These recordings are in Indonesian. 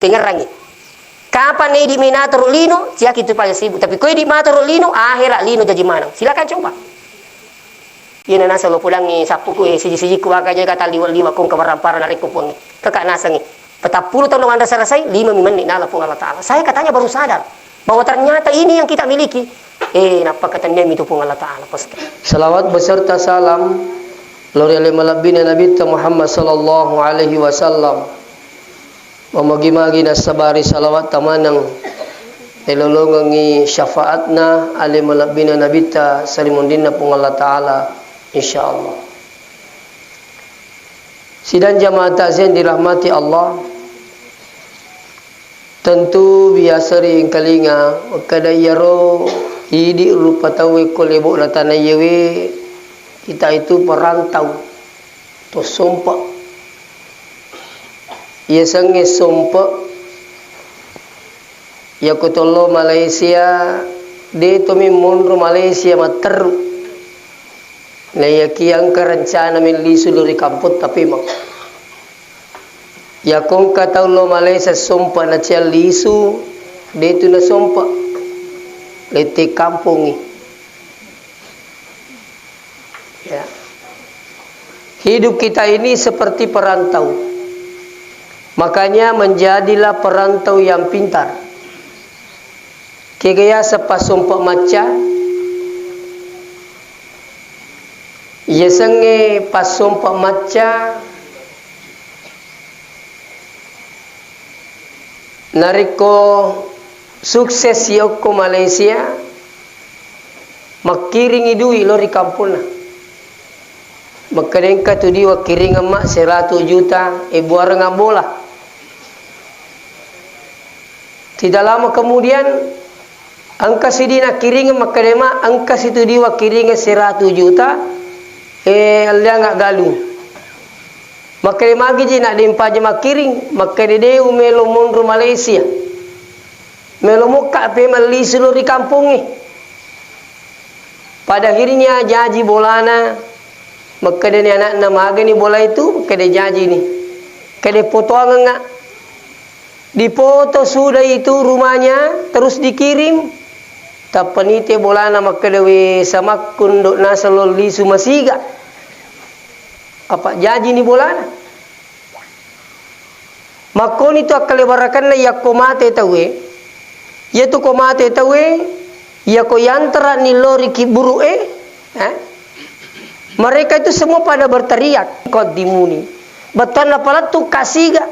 Tengerangi. Kapan nih di minator lino, siak itu paling sibuk. Tapi kau di minator lino, akhirat lino jadi mana? Silakan coba. Ia nasa lo pulangi sapu kue siji-siji kuaganya kata liwa kong kemarampara narik kupon. Kakak nasangi. Petapuluh tahun anda selesai, 5 menit nala pun Allah Ta'ala. Saya katanya baru sadar bahwa ternyata ini yang kita miliki. Napa katanya itu pun Allah Ta'ala. Salawat beserta salam lori alaihi malabina Nabi Muhammad sallallahu alaihi wasallam. Memagi-magi nasabari salawat tamanang elolongangi syafaatna alaihi malabina Nabi ta salimundinna pun Allah Ta'ala insyaallah. Sidang jamaah takziah dirahmati Allah. Tentu biasa ring kalinga kada yaro hidi rupa tawe kolebo latana yewe kita itu perantau to sompa ia sange sompa ya kutolo Malaysia de to mi monro Malaysia materu na ya kiang rencana min lisu luri kamput tapi mak ya kong kata lo Malaysia sompa na cia lisu de tu na sompa lete kampung ya. Hidup kita ini seperti perantau, makanya menjadilah perantau yang pintar. Kegaya sepas sompa maca ya senge pas sompa maca nariko sukses yoko Malaysia makiring idui lori kampuna makarengka tu diwa kiring emak 100 juta buara ngabola. Tidak lama kemudian angka sidina kiring makarema angka situ diwa kiring 100 juta dia nggak galung. Makanya magi je nak dimpa je makiring, makanya dia melo mundur Malaysia. Melo muka pe meli seluruh kampung ni. Pada akhirnya janji bolana, makanya ni anak nama agen ni bola itu, makanya janji ni. Makanya foto enggak. Dipoto sudah itu rumahnya, terus dikirim. Tapi ni te bolana makanya we sama kunduk nasalol lisu masiga. Apa janji ni bolana makon itu akalebarakan ya komate tawe yaitu komate tawe ya ko yantra ni lori kiburu mereka itu semua pada berteriak qadimuni batana palatu kasiga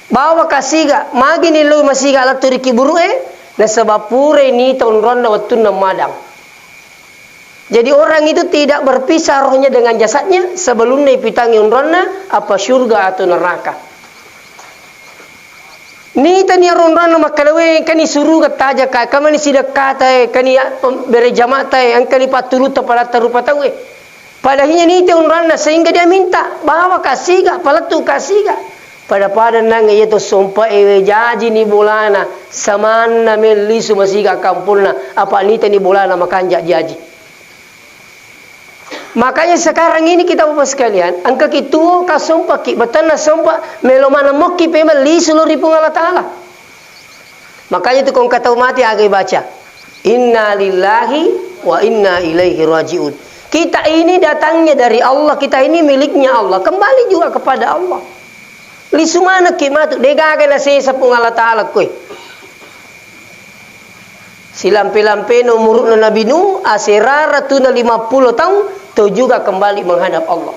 bawa kasiga magi ni lo masiga la turi kiburu na sabapure ni tahun ronda watun madang. Jadi orang itu tidak berpisah rohnya dengan jasadnya sebelum dipitangi unrona apa syurga atau neraka. Ni tani unrona makalawe kani suruh kataja ka kamani sida kata kani bere jamaata angkani patuluta pada tarupa tawe. Padahnya ni unrona sehingga dia minta bawa kasiga palatu kasiga. Pada nang itu sompa jaji ni bolana samana melisu masiga kampulna apa ni tani bolana makanja jaji. Makanya sekarang ini kita bapak sekalian, angka kituo kasompa ki batana sompa melomana mokki pemel li seluruh pun Allah Ta'ala. Makanya itu kong kata mati agai baca. Inna lillahi wa inna ilaihi raji'un. Kita ini datangnya dari Allah, kita ini miliknya Allah, kembali juga kepada Allah. Li sumana ki matu degaga na sesa pun Allah Ta'ala koi. Silampe-lampe nomor Nabi Nuh asirara tuna 50 tahun tu juga kembali menghadap Allah.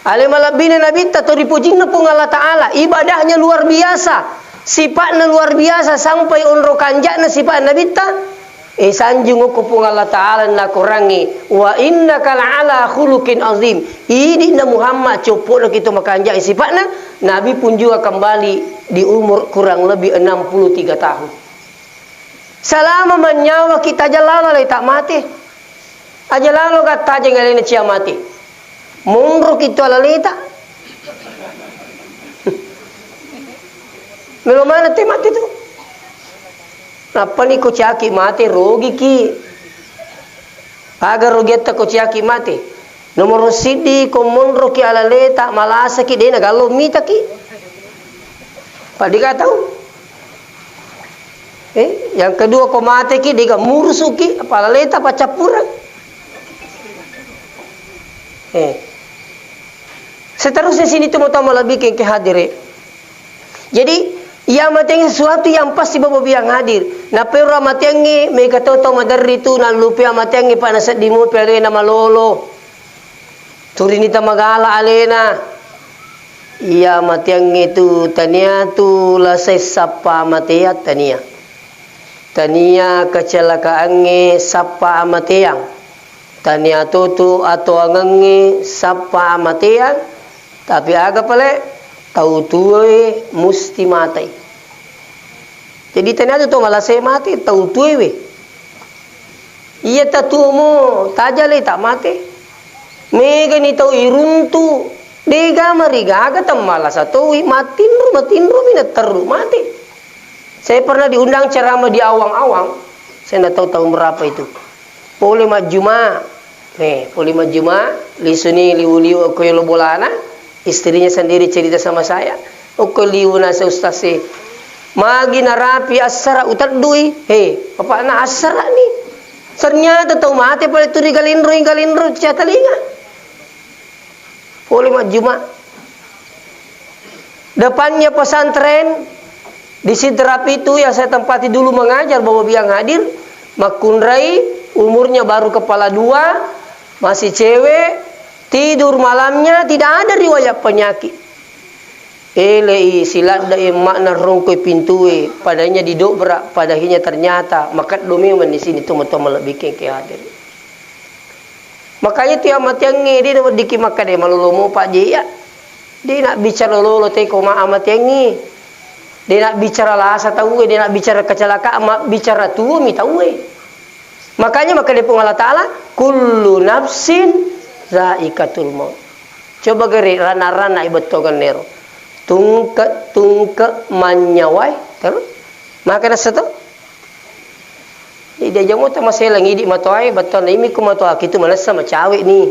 Alimalabina Nabi tato dipujingna pun Allah Ta'ala. Ibadahnya luar biasa. Sifatnya luar biasa sampai unro kanjakna sifat Nabi ta. Sanjung ko pun Allah Ta'ala na kurangi. Wa innaka la'ala khuluqin azim. Ini na Muhammad copot kita makanjak sifatnya. Nabi pun juga kembali di umur kurang lebih 63 tahun. Selama menyawa kita jalala tak mati. Aja lalu kata aja ngalih cia mati. Mundur kita lalita. Melo mana te mati tu? Napa ni kuciaki mati rogi ki? Agar rogi ta kuciaki mati. Nomor sidi ko mundur ki alaleta malasa ki dena galo mita ki. Pak Dika tahu. Yang kedua ko mate ki diga mursuki apala leta pacapura. Seterusnya sini temo-temo lebih ke hadir. Jadi ia mateng sesuatu yang pasti bawa biang hadir. Na pero matengi mega toto madari tu na lupia matengi pa nasat dimu pele na malolo. Turinita magala alena. Ia matengi tu tania tu lasai sapa matea tania. Tania kecelakaan sapa amateang. Tania tutu atau angangi sapa amateang. Tapi aga pale tahu tuwe musti matai. Jadi tania tu malasai mati tahu tuwe we. Iya tatumu tajale tak mati. Mega ni tahu iruntu. Dega mariga aga tam malasa tahu matinru minat teru mati. Saya pernah diundang ceramah di awang-awang. Saya tidak tahu tahun berapa itu. Poli majuma. Poli majuma. Lisuni liu-liu aku yang bolana. Istrinya sendiri cerita sama saya. Aku liu nasa ustasi. Magi narapi asara utat dui. Apa na asara ni? Ternyata tahu mati pada turi galindro catalinga. Poli majuma. Depannya pesantren. Di Sidrap itu yang saya tempati dulu mengajar bahwa biang hadir, Makundrai, umurnya baru kepala 2, masih cewek, tidur malamnya tidak ada riwayat penyakit. Elei silat da makna rongkoi pintue, padanya didobrak, padanya ternyata makat domeman di sini toma-toma lebih ke hadir. Makanya tiamat yang dia dapat dikimakan dia malolomo Pak Jaya. Dia nak bicara lolo teko ma amat yang dia nak bicara lasa tahu, dia nak bicara kecelakaan, bicara tua mi tahu. Makanya maka dia Allah Taala kullu nafsin zaikatul maut. Coba geri rana-rana ibetogan nero. Tungke manyawai terus. Maka dah satu. Dia jamu tu masih lagi di matoai betul ini ku matoa kitu mana sama cawe ni.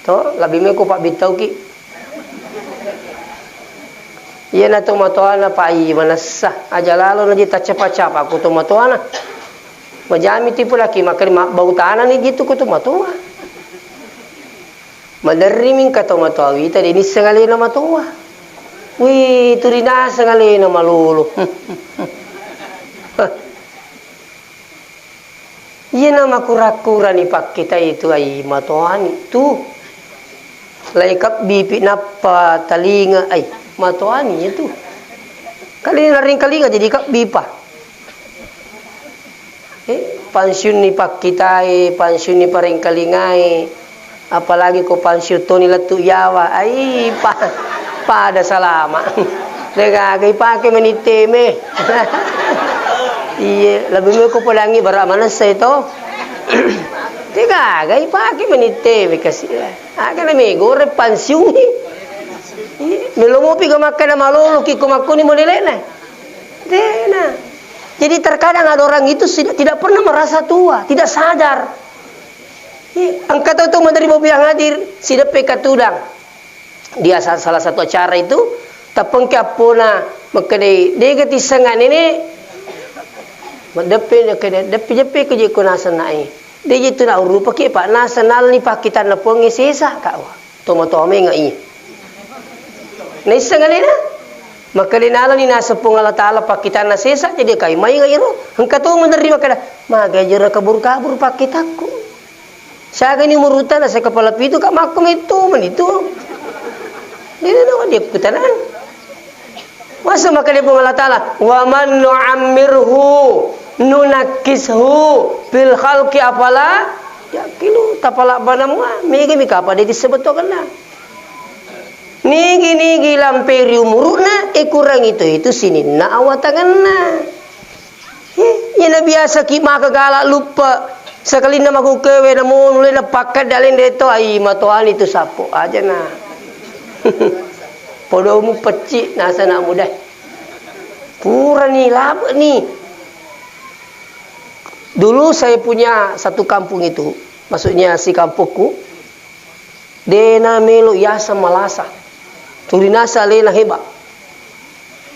To lebih me ku Pak Bitau ki. Iya na to matoana pa ai manasa aja lalo na jita cepat-cepat aku to matoana majami tipu laki makan bau tanah ni gitu ku to matoa madarriming ka to matoa wi tadi ni sengali na matoa wi turina sengali na malulu iya na makura-kura ni pak kita itu ai matoani tu laikap bipi napa talinga ai matoani itu kali naring kalinga jadi kak bipa pensiun ni pak kita pensiun ni paring kalingai apalagi ko pensiun to ni latu yawa ai pada salama lega kai pake meniteme iya lebih me ko palangi bara mana saya to tiga kai pake meniteme kasih aga na me gore pensiun ni melomopi ka makan malolo ki kumakuni molelena. Dena. Jadi terkadang ada orang itu tidak pernah merasa tua, tidak sadar. Angkat itu menerima biang hadir, sidak peka tudang. Dia salah satu acara itu tapengke apona makade dega tisangan ini depe ke kunasan nai. Dia itu na rupa ki pak nasional ni pakitan na pongi sisa ka. Tomo-tome ngai. Naisa nga nila. Magkalinala ni nasa pong Allah Ta'ala pakitan na sisa. Jadi kayo may nga iro. Ang katong menerima ka na. Magayara kabur-kabur pakita ko. Sa akin yung murutan na sa kapalapito ka. Makom ito man ito. Hindi na naman di putanan. Masa makalin pong Allah Ta'ala. Wa man nu'ammirhu nunakishu bil khalqi apala. Ya kilo tapala ba na mga. Migi mika pa dito sebetokan na. Nigi lamperi umuruna kurang itu sini na awatangan na. Yana biasa ki makagala lupa sekali na makukewe na mulai na pakat dalin dito ay matuan itu sapo aja na. Podo mu pecik nasa na mudah. Pura nih laba nih. Dulu saya punya satu kampung itu, maksudnya si kampungku. Dena melo yasa malasa. Tulinasa lena hebat.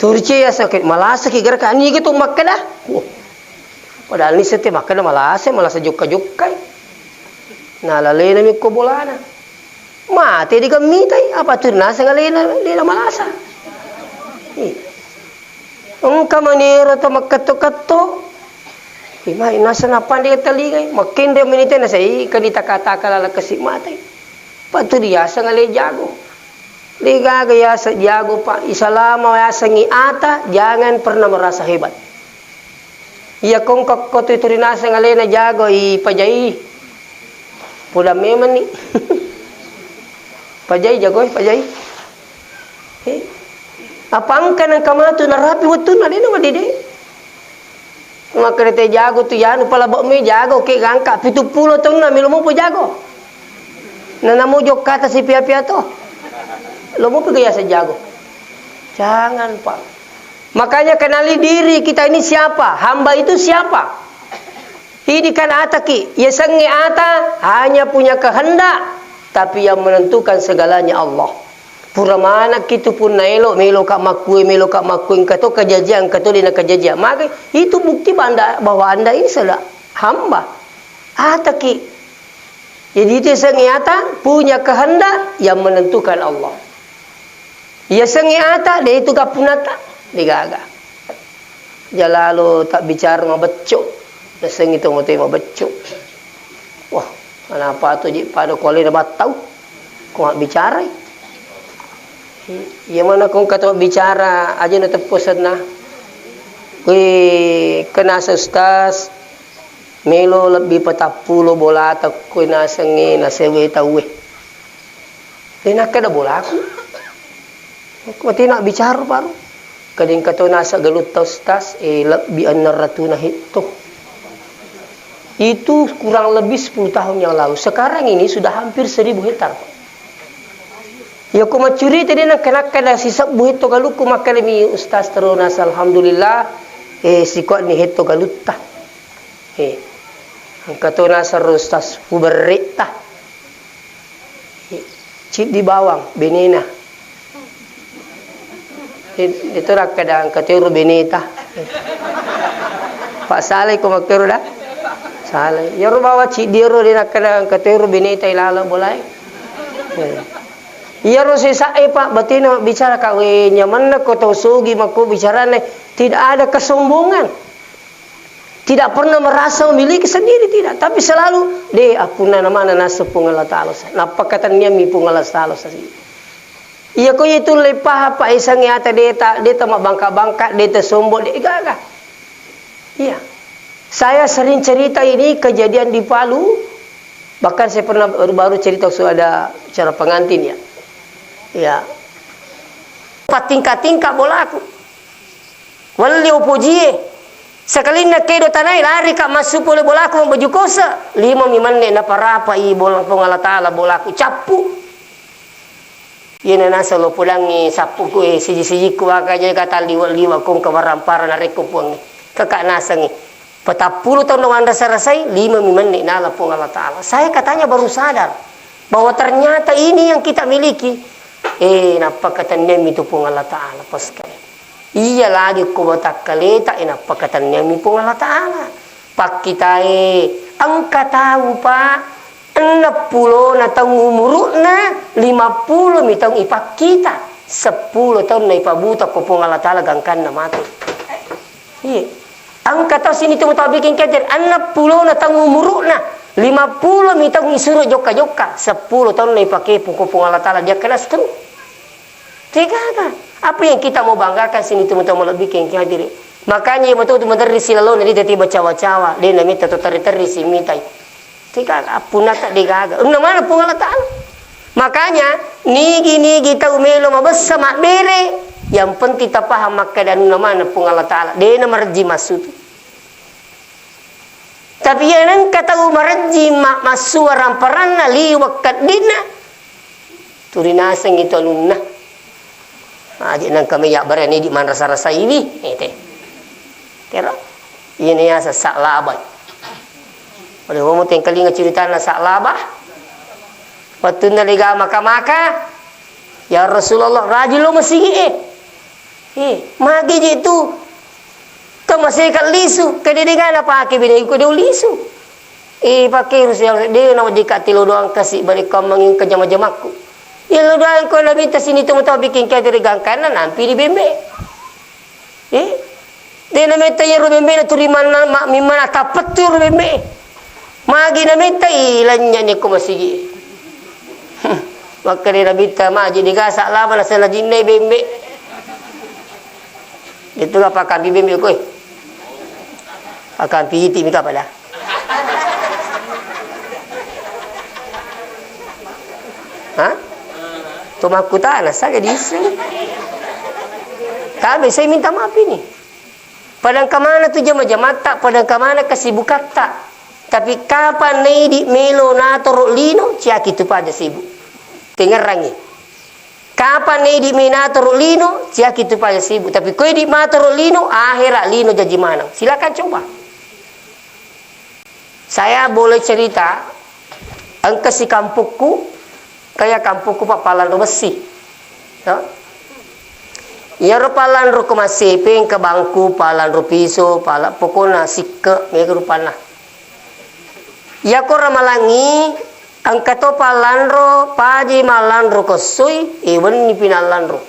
Turci ya sakit malasa ki gara kan ni gitu makan dah. Padahal ni sete makan malasa jukka-jukkai. Nah lalena mi ko bolana. Mate di kamitai apa tu nasa ngalena malasa. Engka manira to makatto-katto. Mai nasa napan dia talingai makin dia menite na sai kanita kata lala kasih matai. Patu dia ngale jago. Liga gaya jago pak isalama ya sangi ata jangan pernah merasa hebat. Iya kong koto itu rinasa ngalena jago i pajai. Pula memang ni. Pajai jago pajai. Apang kanang kamatu na rapi wetun na dino madide. Maka te jago tu yanu pala bok me jago ke gangka 70 tahun na milumo po jago. Na namo jok kata si pia-pia to. Lo mau pergi ya jago. Jangan pak. Makanya kenali diri kita ini siapa. Hamba itu siapa. Ini kan ataki. Ya sengi ata hanya punya kehendak. Tapi yang menentukan segalanya Allah. Pura mana kita pun naelo melo kak makui kato kejadian kato dina kejadian. Maka itu bukti bahwa anda ini sudah hamba. Ataki. Jadi itu sengi ata punya kehendak yang menentukan Allah. Ya sengi ata dia itu kapunata digaga. Jalalo tak bicara ma becok. Da sengi tu mote ma becok. Wah, kenapa tu ji pada kole dah batau. Kau bicara. Ya mana kau kata bicara aja na tepusat na. Kui kena ustaz melo lebih 40 bola tak kui na sengi na sewe tawe. Dina kada bola aku. Mati nak bicara baru. Kadang kata nasa galut taustas lebih an-ratuna itu. Itu kurang lebih 10 tahun yang lalu. Sekarang ini sudah hampir 1000 hektar. Ya aku macuri tadi nak kena sisa buhit to galuku makalimi ustaz terunas alhamdulillah si kuat ni heto galutta. Kata nasa ustaz puberita. Cip di bawang benena. Itu rak kadang katero beneta. Pak Saleh ko magtero dah. Saleh. Ya ro bawa ci diro din kadang katero beneta ilala bolay. Ya ro si sae pak batina bicara ka we nyaman na ko to sugi mako bicara ne tidak ada kesombongan. Tidak pernah merasa memiliki sendiri tidak, tapi selalu de apuna nama nasa pungala taalo. Napakatan niya mi pungala taalo sa si. Iya ko itu lepah apa isang yata deta mak bangka-bangka deta sombong de gaga. Iya. Saya sering cerita ini kejadian di Palu. Bahkan saya pernah baru cerita waktu ada acara pengantin ya. Ya. Patingka-tingka bola aku. Wali opojie. Sekali nak kedo tanai lari kak masuk boleh bola aku baju kosa. 5 mimane na parapa i bola pengala taala bola aku capu. Yena nasa lo pulang ni sapu ko siji-siji ko akaja kata liwa kong kawarampara na reko puang ni kakak nasa ni 40 tahun dengan anda sarasai 5 mimane nala pung Allah Ta'ala. Saya katanya baru sadar bahwa ternyata ini yang kita miliki. Napa kata nemi itu pung Allah Ta'ala paskali. Iya lagi ko batak kaleta napa kata nemi pung Allah Ta'ala. Pak kita angka tahu pak 60 na tahun umurna 50 mitang ipak kita 10 tahun na ipabuta ko pong Allah Ta'ala gangkan na mati. Iya. Ang kataw sini tu bikin kader 60 na tahun umurna 50 mitang isuro joka-joka 10 tahun na ipake ko pong Allah Ta'ala dia kelas tu. Tiga. Apa yang kita mau banggakan sini tu mau bikin kader. Makanya betul tu menteri silalo nadi tadi bacawa-cawa dia namita tu tari-tari si mitai. Tika apuna tak digaga. Una mana pun Allah Ta'ala. Makanya nigi tahu melo mabessa mak bere. Yang penting kita paham maka dan una mana pun Allah Ta'ala. Dia marji masuk. Tapi yang kata marji mak masuk ramparanna liwakat dina. Turinaseng itu alunna. Adik nang kami yak berani di mana rasa-rasa ini. Kira ini ya sesak labai. Oleh homo teng kalinga cerita na sa labah. Waktu na liga maka-maka. Ya Rasulullah rajin lo masigi Magi je itu. Masih kat lisu. Kedengar apa ke bini ko dia lisu. Pakai rusia dia nama dikat tilo doang kasih balik kau mangin ke jama-jamaku. Ya lo doang ko lebih tas sini tu tahu bikin kaya dari gang kanan nampi di bembe. Dia nama tanya rubembe na turiman mak mimana tapat tu rubembe. Magi nama ilanya ni ko masih. Maka dia nabita maji digasak lah mana sana jinai bembe. Itu apa kami bembe koi? Akan piti mika pada. Tumaku tanah saya di sini. Kami saya minta maaf ini. Padang kemana tu jama-jama tak, padang kemana kesibukan tak. Tapi kapan di melo nator lino ciak itu pada sibuk. Dengar rangi. Kapan di minator lino ciak itu pada sibuk. Tapi kau di mator lino akhirat lino jadi mana? Silakan coba. Saya boleh cerita angka si kampungku kayak kampungku Pak Palan besi. Ya ro palan ro kemasepeng ke bangku palan ro piso pala pokona sikke me rupana. Ya ko ramalangi angka to palan ro paji malan ro kosui even ni pinalan ro.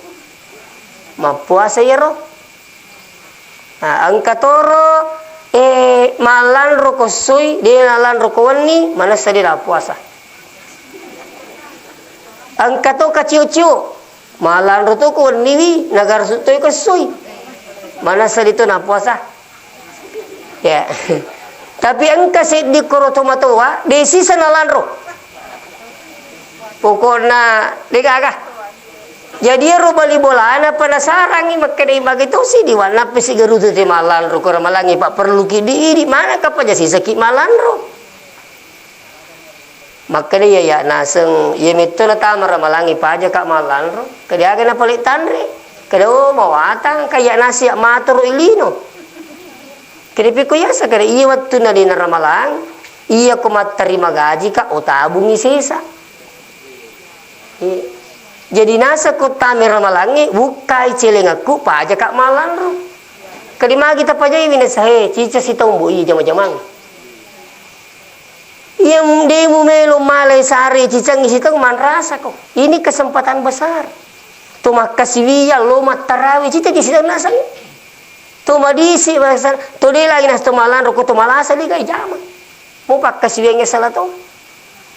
Mapuasa ya ro. Angka toro malan ro kosui dia nalan ro kowani mana sadira puasa. Angka to kaciu-ciu malan ro to ko niwi nagar sutoy kosui. Mana sadito na puasa. Ya. Tapi angka si di koroto matowa desi sanalan ro. Pokokna degagah. Jadi ro bali bola ana penasaran ni makadai begitu si di warna pesi garutu te malan ro ko malangi pak perlu ki di mana ka paja si sakit malan ro. Makadai ya naseng ye meto na tamar malangi paja ka malan ro. Kedia na palit tanre. Kedo mawatang kaya nasi matur ilino. Kedipi ko yasa kada iya waktu na di naramalang iya ko matarima gaji ka o tabungi sisa. Jadi nasa ko tamir malangi bukai celengaku paja kak malan ro. Kadima kita paja ini sahe cica si tombo i jama-jamang. Yang demu melo malai sare cica ngisi tong man rasa kok. Ini kesempatan besar. Tuma kasiwiya lo matarawi cica ngisi tong nasang. Tuma disi besar. To de lagi nas to malan ro ko to malasa li kai jama. Mo pak kasiwiya salah to.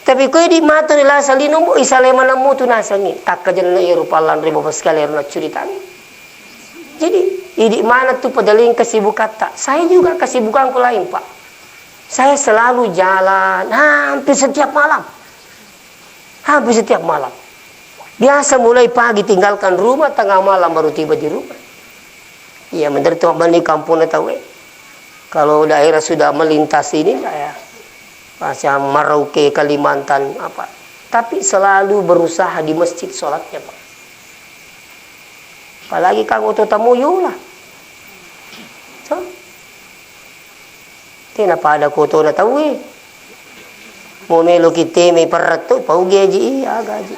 Tapi kau di mata ni lah salino mo isale mana mo tu nasangi tak kajan na iru palan ribu sekali na cerita ni. Jadi di mana tu padaling kesibukan tak? Saya juga kesibukanku lain pak. Saya selalu jalan hampir setiap malam. Hampir setiap malam. Biasa mulai pagi tinggalkan rumah tengah malam baru tiba di rumah. Iya menderita bani kampung tahu. Kalau daerah sudah melintas ini saya macam Merauke, Kalimantan apa. Tapi selalu berusaha di masjid sholatnya pak. Apalagi kang oto tamu yulah. So, tina pada koto na tahu Mo melo kita may parato pau gaji iya gaji.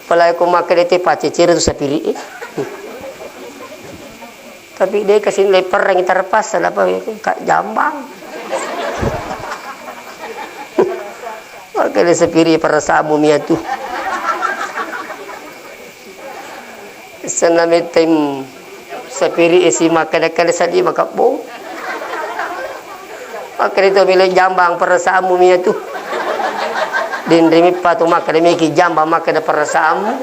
Apalagi ko makedete pacecir tu sapiri. Tapi dia kasih leper yang terpas ada apa kak jambang. Kaya sapiri para sa amo miya tu. Sana may time sapiri isi makadakala sa di makapbo. Makadito milay jambang para sa amo miya tu. Din rimi pa tu makadami ki jambang makada para sa amo.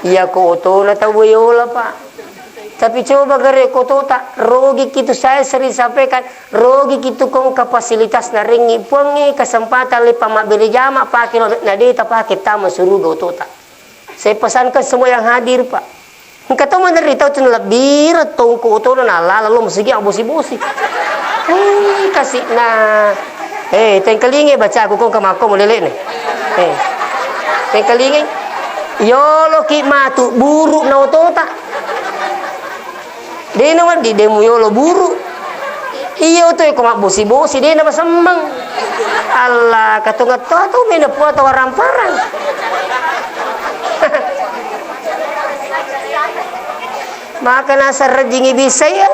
Iya ko oto na tawayola pa. Tapi coba gare koto tak rogi kitu saya sering sampaikan rogi kitu kong kapasilitas na ringi pongi kesempatan li pamabili jama pakai na dita pakai tamu suruh goto tak. Saya pesankan semua yang hadir pak. Engkau tahu mana rita tu lebih retong koto na lala lo mesti ang bosi-bosi. Kasih na. Tengkelingi baca aku kong kamako mulele ni. Tengkelingi. Yolo ki matu buruk na oto tak. Dia naman di demo yolo buru. Iyo to ko bosi-bosi dia na masamang. Allah katungat to may napuwa to waramparang. Maka nasa rajingi bisa ya,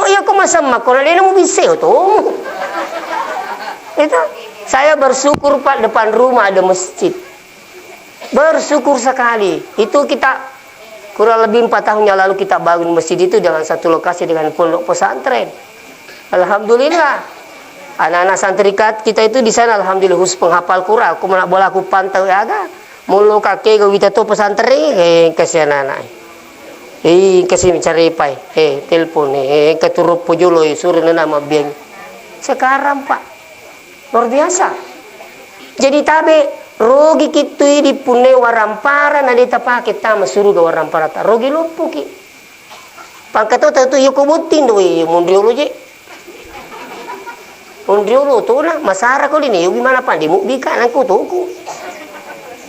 ya kok masa makona dia mau bisa tuh. Itu saya bersyukur Pak, depan rumah ada masjid. Bersyukur sekali. Itu kita kurang lebih 4 tahun yang lalu kita bangun masjid itu dengan satu lokasi dengan pondok pesantren. Alhamdulillah. Anak-anak santri kita itu di sana alhamdulillah khusus penghafal Quran. Aku nak bola aku pantau ya ga. Mulu kakek gak kita tuh pesantren kasihan anak. Kasih mencari pai, telepon, keturup pujulo, suruh nama biang. Sekarang Pak, luar biasa. Jadi tabe rogi kitu di pune warampara na dita pakai tama suruh ke warampara ta rogi lupu ki. Pangkat tu yuko butin doi mundriolo je. Mundriolo tu na masara ko ini yugi mana pan di mubi kan aku tu ku.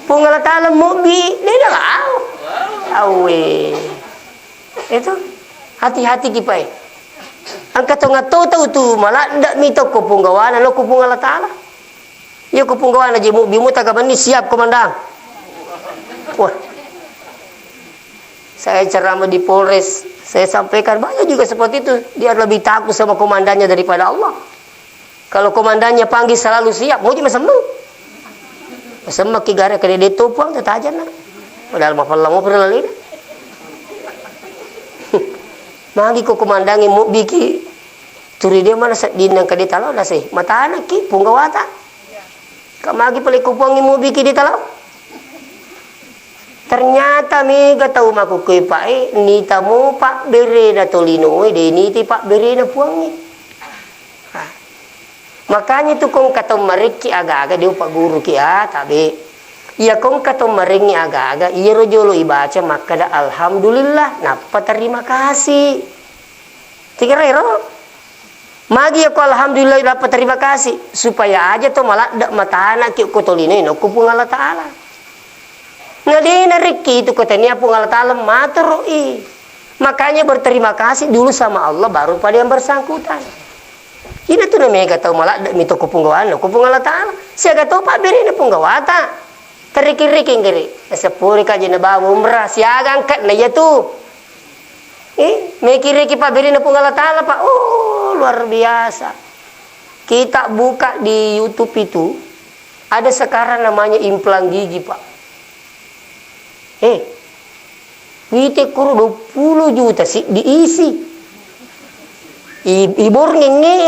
Pungala talam mubi, dia dah lau. Awe. Itu hati-hati kipai. Angkat tahu tu malah ndak mito ko punggawana lo ko punggala taala. Ya ko punggawana je bimu tagaban ni siap komandan. Wah. Saya ceramah di Polres, saya sampaikan banyak juga seperti itu. Dia lebih takut sama komandannya daripada Allah. Kalau komandannya panggil selalu siap, mau cuma sembuh. Semua kigara kene deto puang tetajan na. Padahal mafallah mo pernah lain. Magi ko komandangi mo biki turi dia mana sa dinang kadi talaw na say mata anak ki punggawata kamagi pala kupuangi mo biki di talaw ternyata mega tahu maku kay pae nita mo pak bere na tolino de niti pak bere na puangi makanya itu kung katong mariki aga-aga dia pak guru ki tabi iya kung katong maringi aga-aga iya rojolo ibaca maka da alhamdulillah napa terima kasih tigero magi ako alhamdulillah dapat terima kasih supaya aja to malah dak matana ki ko tolino ino ko pungala taala ngadina riki itu katanya pungala taala maturoi makanya berterima kasih dulu sama Allah baru pada yang bersangkutan ini tuh namanya kata malah dak mito ko punggawana ko pungala taala siaga to pak beri na punggawata terikir-riking geri sepuri kaji na bawa umrah siaga angkat na ya tuh mikir pak beri na punggala taala pak luar biasa kita buka di YouTube itu ada sekarang namanya implan gigi pak wite kuru 20 juta sih diisi ibor ngenge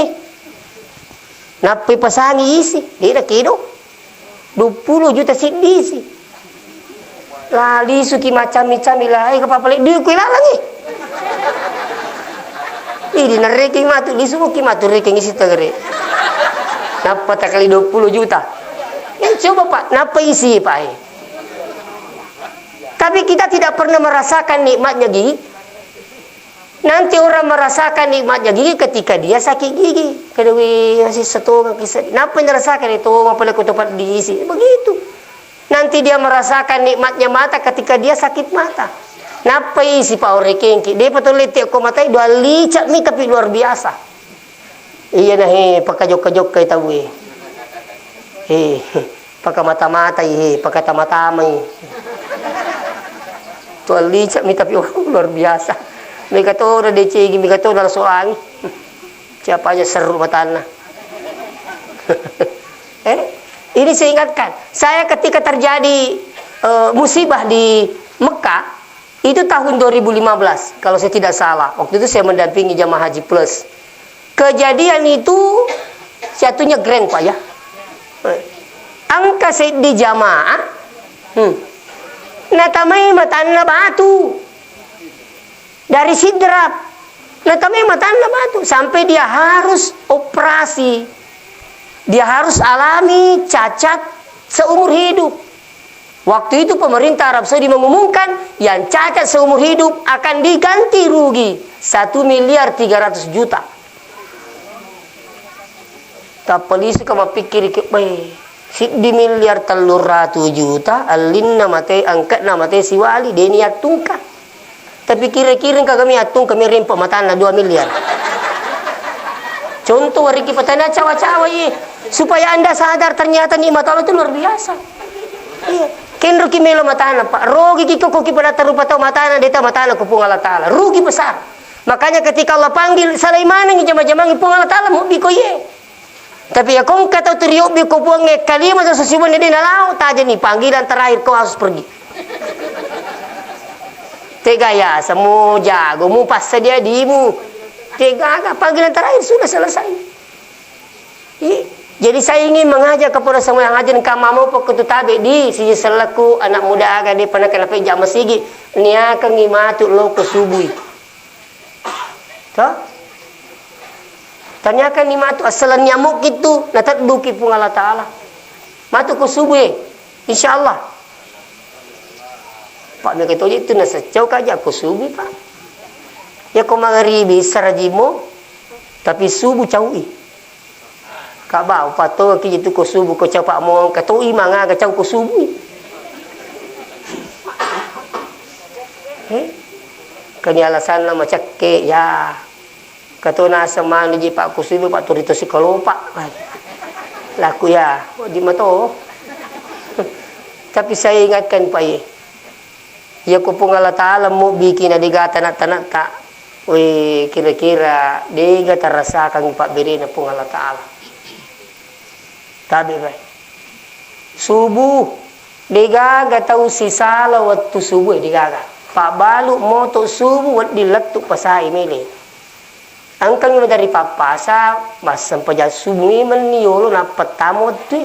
napi pasangi isi dia nak kido 20 juta sih diisi lali suki macam-macam lah kapapalik dia kuilalangi di nareking matu di semua kimatu reking isi tegere napa tak kali 20 juta coba pak napa isi pak tapi kita tidak pernah merasakan nikmatnya gigi nanti orang merasakan nikmatnya gigi ketika dia sakit gigi kedui masih setengah kisah napa merasakan itu ngapalai kutupat diisi begitu nanti dia merasakan nikmatnya mata ketika dia sakit mata napa isi pak orekengki dia betul letik ko matai dua licak mi tapi luar biasa iya nah pakajok-kajok kay tawi pakamata-mata pakatama-tama dua licak mi tapi luar biasa mi kato na decegi mi kato na soang siapa aja seru matana ini saya ingatkan saya ketika terjadi musibah di Mekah itu tahun 2015 kalau saya tidak salah waktu itu saya mendampingi jamaah haji plus kejadian itu satunya greng pak ya angka saya di jamaah natamay matan na batu dari sidrap natamay matan na batu sampai dia harus operasi dia harus alami cacat seumur hidup. Waktu itu pemerintah Arab Saudi mengumumkan yang cacat seumur hidup akan diganti rugi 1.300.000.000. Tapalisu kama pikir ke di miliar 300 juta alin namate angkat namate siwali deni atungka. Tapi kira-kira kami atung kami rimpa matana 2 miliar. Contoh hari kipatana cawa-cawa supaya Anda sadar ternyata nikmat Allah itu luar biasa. Iya. Ken rugi melo matana Pak. Rugi kiko koki pada terupa tau matana deta matana ku pung Allah Taala. Rugi besar. Makanya ketika Allah panggil Sulaiman ngi jama-jama ngi pung Allah Taala mo biko ye. Tapi ya kong kata teriuk biko pung nge kalimat sesuatu di nalau taja nih panggilan terakhir kau harus pergi. Tega ya semua jago mu pas sedia dimu. Tega panggilan terakhir sudah selesai. Jadi saya ingin mengajak kepada semua yang hadir kamamu pokok tabe di si selaku anak muda aga di pernah kenapa jam masigi nia kan ngimatu lo ke subuh. Toh? Tanya kan ngimatu asalan nyamuk itu natat duki pun Allah Taala. Matu ke subuh. Insyaallah. Pak mereka itu nasa jauh kaja ke subuh Pak. Ya kau maghribi sarajimo tapi subuh caui. Kabau pato ki itu ko subuh ko capak mo katoi manga ka cau ko subuh. Kani alasan na macakke ya. Kato na sama ni pak ko subuh pak turito si kalopa. Laku ya, di mato. Tapi saya ingatkan Pak ye. Ya ko pung Allah Taala mo bikin adiga tanat-tanat ta. We kira-kira dega tarasakan Pak beri na pung Allah Taala. Tabi ba? Subuh digaga tahu sisala waktu subuh digaga. Pak balu moto subuh wat diletuk pasai mele. Angkang yo dari papasa mas sampai subuh ni meniolo na petamo tu.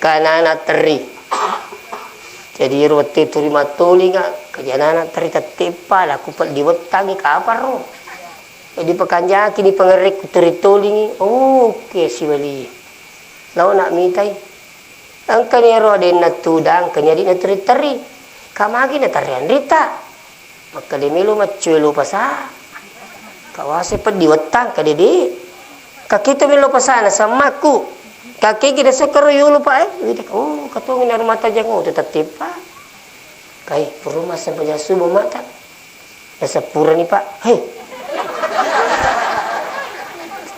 Kanana teri. Jadi roti terima toli nga kajanana terita tepa lah kupal diwetangi kapar ro. Jadi pekanja kini pengerik teri toli oke si wali. Lau nak mitai. Angkani ro den natudang kanyadi na teri. Kamagi na tarian rita. Maka demilu macuelo pasa. Kawase pa diwetang kadede. Kakita milo pasana sama ku. Kaki kita sekero yulu Pak oh katong ina rumah tajang tetap tipa. Kai rumah sampai subuh mata. Ya sepura nih Pak. Hei.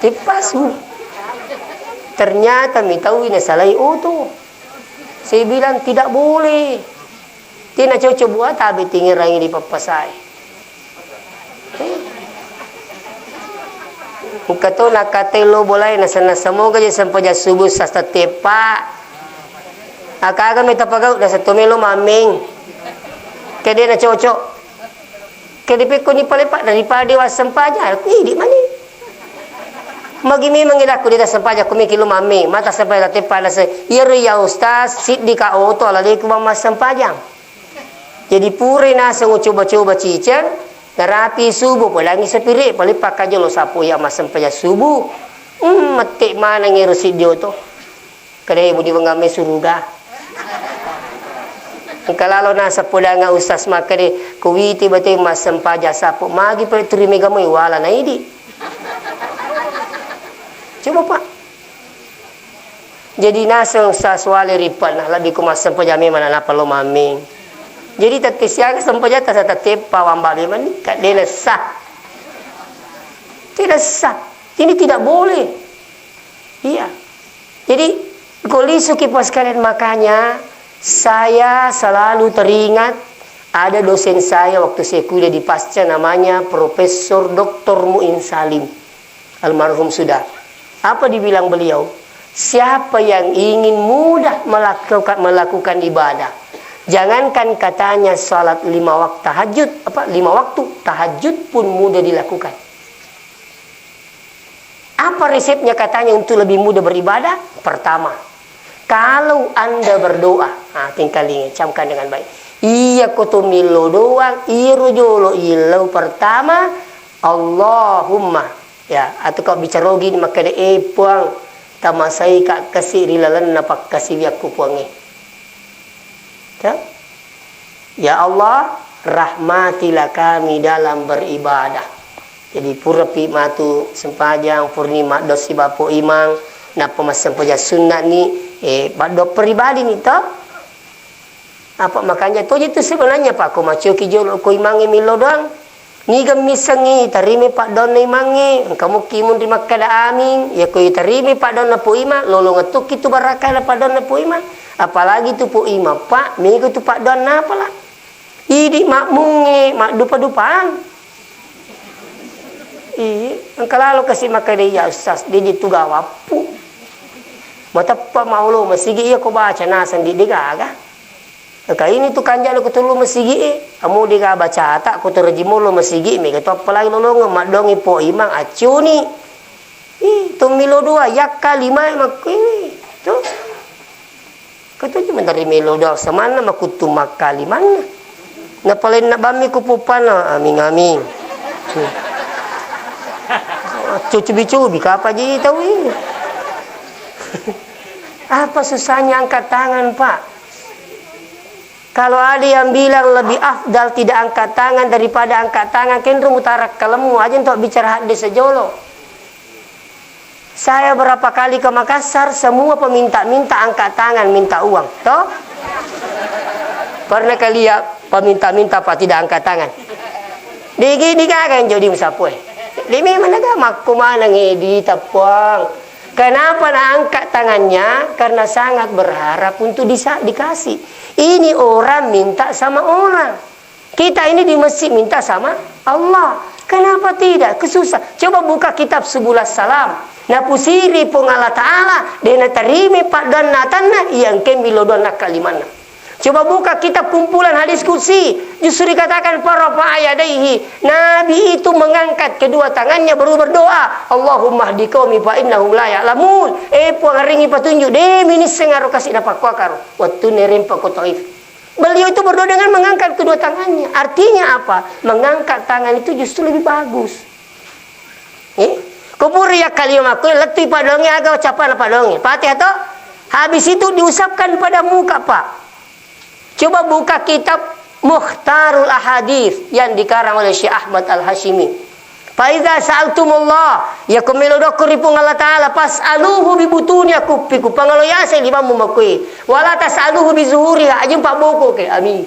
Tipa su. Ternyata mi tahu ini salah tuh. Saya bilang tidak boleh. Tina cocok buat tapi tinggi rangi di papasai. Kato nakatelo bolay nasa mo kaya sampai subuh sasta tepa. Akaga may tapagaw nasa tumelo maming. Kaya na cocok. Kaya di ko ni palipat daripada dewas sampanya. Di mani. Magimi mangilako dita sampanya kumikilo maming. Mata sampai tepa nasa iro ya ustaz sit di ka auto alali ko mas sampajang. Jadi puri nasa coba-coba cicen. Narapi subuh pulangi sepiri palipak aja lo sapu ya masam paya subuh metik mana ngerusi dia tu kadai budi bangame suruga kalau nasa pulanga ustaz maka de kuwiti bate masam paja sapu magi pa terima gamoy wala na idi coba Pak jadi nasa ustaz wali ripan nah labi ko masam paja me mana napalo maming. Jadi tadi siang sampai jatuh saya tetap pawang babi mani kadena sah. Tidak sah. Ini tidak boleh. Iya. Jadi kolisu kipas kalian makanya saya selalu teringat ada dosen saya waktu saya kuliah di Pasca namanya Profesor Dr. Muin Salim. Almarhum sudah. Apa dibilang beliau? Siapa yang ingin mudah melakukan ibadah jangankan katanya salat 5 waktu tahajud, 5 waktu tahajud pun mudah dilakukan. Apa resepnya katanya untuk lebih mudah beribadah? Pertama, kalau Anda berdoa, tinggal ingat, camkan dengan baik. Iya kotomilo doang, irujolo ilau pertama, Allahumma, ya, atau kau bicara gini maka de puang tamasai kak kasih rilalan napak kasih biak kupuangi. Ya Allah, rahmatilah kami dalam beribadah. Jadi purapi matu sempajang purnima dosi bapo imang napa mas sempaja sunat ni bado pribadi ni toh. Apa makanya tu itu sebenarnya Pak ko macu ki jolo ko imang milo doang. Ni gamisangi tarimi pak don ni mangi kamu kimun di makkada amin ya koi tarimi pak don na puima lolo ngetuk itu barakah na pak don na puima apalagi tu puima pak minggu tu pak don na apalah idi makmunge mak dupa-dupaan kalau kasih makkada ya ustaz dia itu gawapu mata pak maulo masigi iya ko baca nasan di digaga ini tu kanjalo ko tulu masigi amu diga baca tak ko terjimo lo masigi me to apalagi lo mak dongi po imang acuni tu milo dua yak kalima mak ini tu kata cuma dari milo dua samana makutu mak kalimana na palen na bami ko pupana aming cuci-cuci apa jadi tahu apa susahnya angkat tangan pak. Kalau ada yang bilang lebih afdal tidak angkat tangan daripada angkat tangan, cenderung utara kelemu aja untuk bicara hadis sejolo. Saya berapa kali ke Makassar, semua peminta-minta angkat tangan, minta uang. Toh? Pernah kali ya peminta-minta apa tidak angkat tangan? Di kagak jadi musapue. Di mana mak kumana ngedi tapuang. Kenapa nak angkat tangannya? Karena sangat berharap untuk dikasih. Ini orang minta sama orang. Kita ini di masjid minta sama Allah. Kenapa tidak? Kesusah. Coba buka kitab Subulas Salam. Na pusiri pun Allah Ta'ala. Dena terimi pak dan natanna. Yang kembilo don kalimana. Coba buka kitab kumpulan hadis kursi. Justru dikatakan para fa'ayadaihi. Nabi itu mengangkat kedua tangannya baru berdoa. Allahumma hdi qaumi fa innahum la ya'lamun. Pengaringi petunjuk. Minis sengaru kasih dapat kuakar. Waktu nerim pak Taif. Beliau itu berdoa dengan mengangkat kedua tangannya. Artinya apa? Mengangkat tangan itu justru lebih bagus. Kubur ya kalimat. Letih padongnya agak ucapan padongnya. Fatihah toh. Habis itu diusapkan pada muka pak. Coba buka kitab Mukhtarul Ahadits yang dikarang oleh Syekh Ahmad Al-Hashimi. Faiza sa'altumullah yakumilu dokuripung Allah Ta'ala pas'aluhu bibutuni akupiku pangalo yase limamu makui wala tas'aluhu bizuhuriha ajum pak boko ke amin.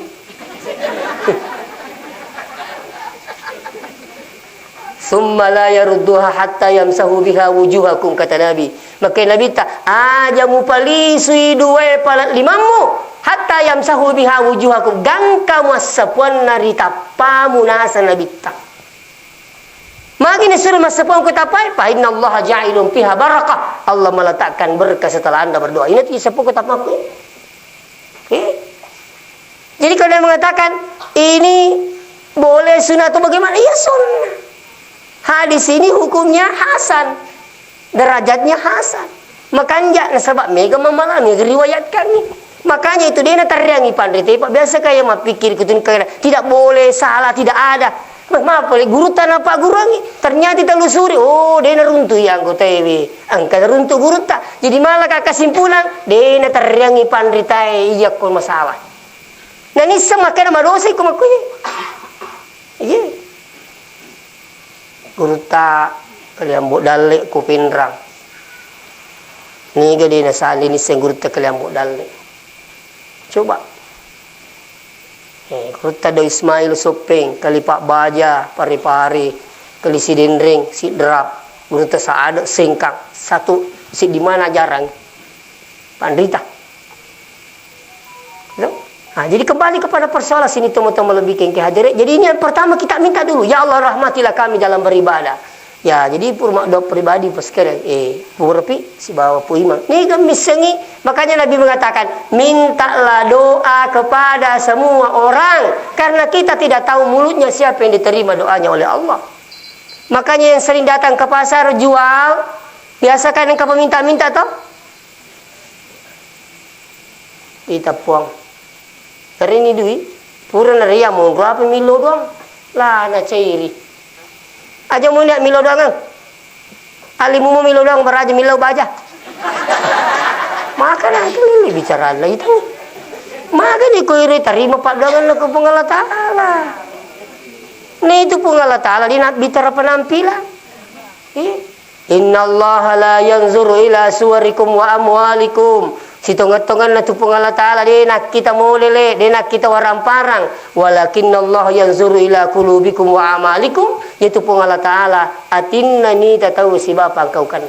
Summa la yarudduha hatta yamsahu biha wujuhakum kata Nabi. Maka Nabi tak ajamu palisui dua palat limamu hatta yamsahu biha wujuhakum gangka masapuan narita pamunasa Nabi tak. Maka ini suruh masapuan kita apa? Inna Allah ja'ilun fiha barakah. Allah meletakkan berkah setelah anda berdoa. Ini tuh sapu kita maku. Jadi kalau dia mengatakan ini boleh sunnah atau bagaimana? Iya sunnah. Hadis ini hukumnya hasan, derajatnya hasan. Makanya sebab mega memalami riwayat kami. Makanya itu dia tariangi pandai pak biasa kayak mah pikir tidak boleh salah tidak ada. Maaf boleh guru tanah pak guru ini ternyata telusuri dia runtuh yang anggota TV angkat runtuh guru tak jadi malah kesimpulan dia tariangi pandai iya kau masalah. Nah ini semakin madosi kumakunya. Iya. Guru tak kalian buat dalek ku pinrang. Ni gede nasali ni sen guru tak kalian buat dalek. Coba. Guru tak do Ismail Sopeng kali Pak Baja pari-pari kali si Dendring si Drap guru tak saada singkang satu si di mana jarang pandita. Nah, jadi kembali kepada persoalan sini teman-teman lebih kengke hadirin. Jadi ini yang pertama kita minta dulu, ya Allah rahmatilah kami dalam beribadah. Ya, jadi purma doa pribadi sekarang purpi si bawa pu imam. Ni kami sengi, makanya Nabi mengatakan, mintalah doa kepada semua orang karena kita tidak tahu mulutnya siapa yang diterima doanya oleh Allah. Makanya yang sering datang ke pasar jual, biasakan yang kau minta-minta toh. Kita puang. Hari ini duit, pura naria mau berapa milo doang, lah nak cairi. Aja mau lihat milo doang, alimu milo doang beraja milo baja. Maka nanti ini bicara lah itu. Maka ni kuiri terima pak doang nak pengalat Taala. Ni itu pengalat Taala dia nak bicara penampilan. Inna Allah la yanzuru ila suwarikum wa amwalikum. Si tongan-tongan na tupung Allah Ta'ala de nak kita molele, de nak kita waramparang. Walakinallahu yanzuru ila qulubikum wa amalikum. Ya tupung Allah Ta'ala atinna ni tahu si bapa engkau kan.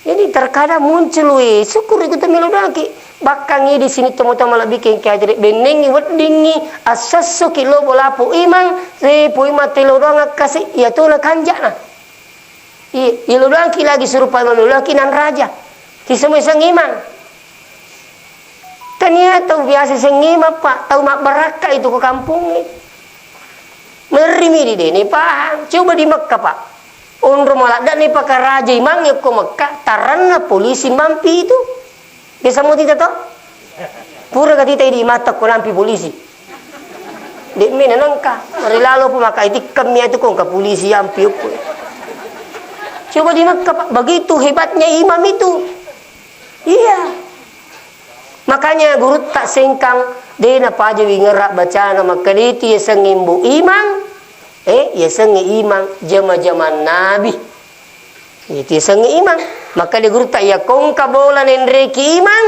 Jadi terkadang muncul syukur kita melodaki. Bakangi di sini temu-temu lebih kengkajari benengi wedingi asasu kilo bola pu imang se pu imang telodang kasih ya tu lah kanjana. Iya lodang lagi serupa lodang nan raja. Di semua sengimang. Ternyata biasa sengimang pak, tahu mak beraka itu ke kampung ni. Merimi di dini paham. Coba di Mekah pak. Undur malak dan ni pakai raja imang ya ke Mekah. Tarana polisi mampi itu. Biasa mau tidak tahu? Pura katita di mata ko nampi polisi. Di mina nangka. Mari lalu pemakai tikam niya itu kong ke polisi ampi upo. Coba di Mekah pak. Begitu hebatnya imam itu. Iya. Makanya guru tak sengkang dena paja wingerak bacana maka itu ya sengimbu imang ya sengi imang jama-jama nabi. Itu ya sengi imang. Maka dia guru tak ya kongka bola nendreki imang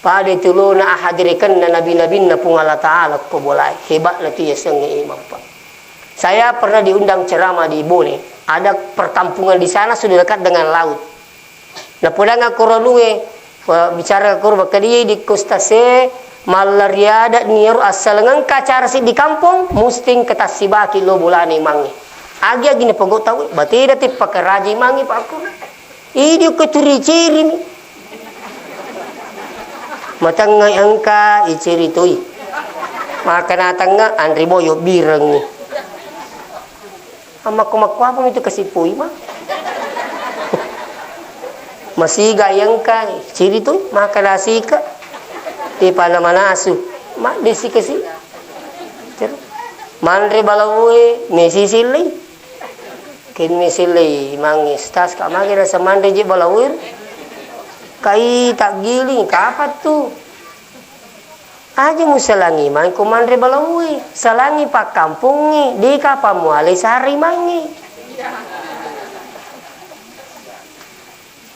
pada tuluna ahadirikan na nabi-nabi na pung Allah Ta'ala ko bolai. Hebat lah itu ya sengi imang pak. Saya pernah diundang ceramah di Bone. Ada perkampungan di sana sudah dekat dengan laut. Nah pulang aku rolunge bicara aku bakal dia di kostase malariada niru asal ngang kacara si di kampung musting ketasibaki lo bulani mangi agi gini pogok tahu batida tip pakai raji mangi pak aku ini ciri-ciri ni matangay angka iciri toy makan atanga andri boyo bireng ni ama kumakwa apa itu kasipui mah masih gayang ka ciri tu makan nasi ka di mana asu mak desi kasi mandre balawe mesi silai ken mesilai mangis tas ka magi rasa mandre je balawe kai tak giling kapat tu aja musalangi man ko mandre balawe salangi pak kampungi di kapamu alai sari mangi.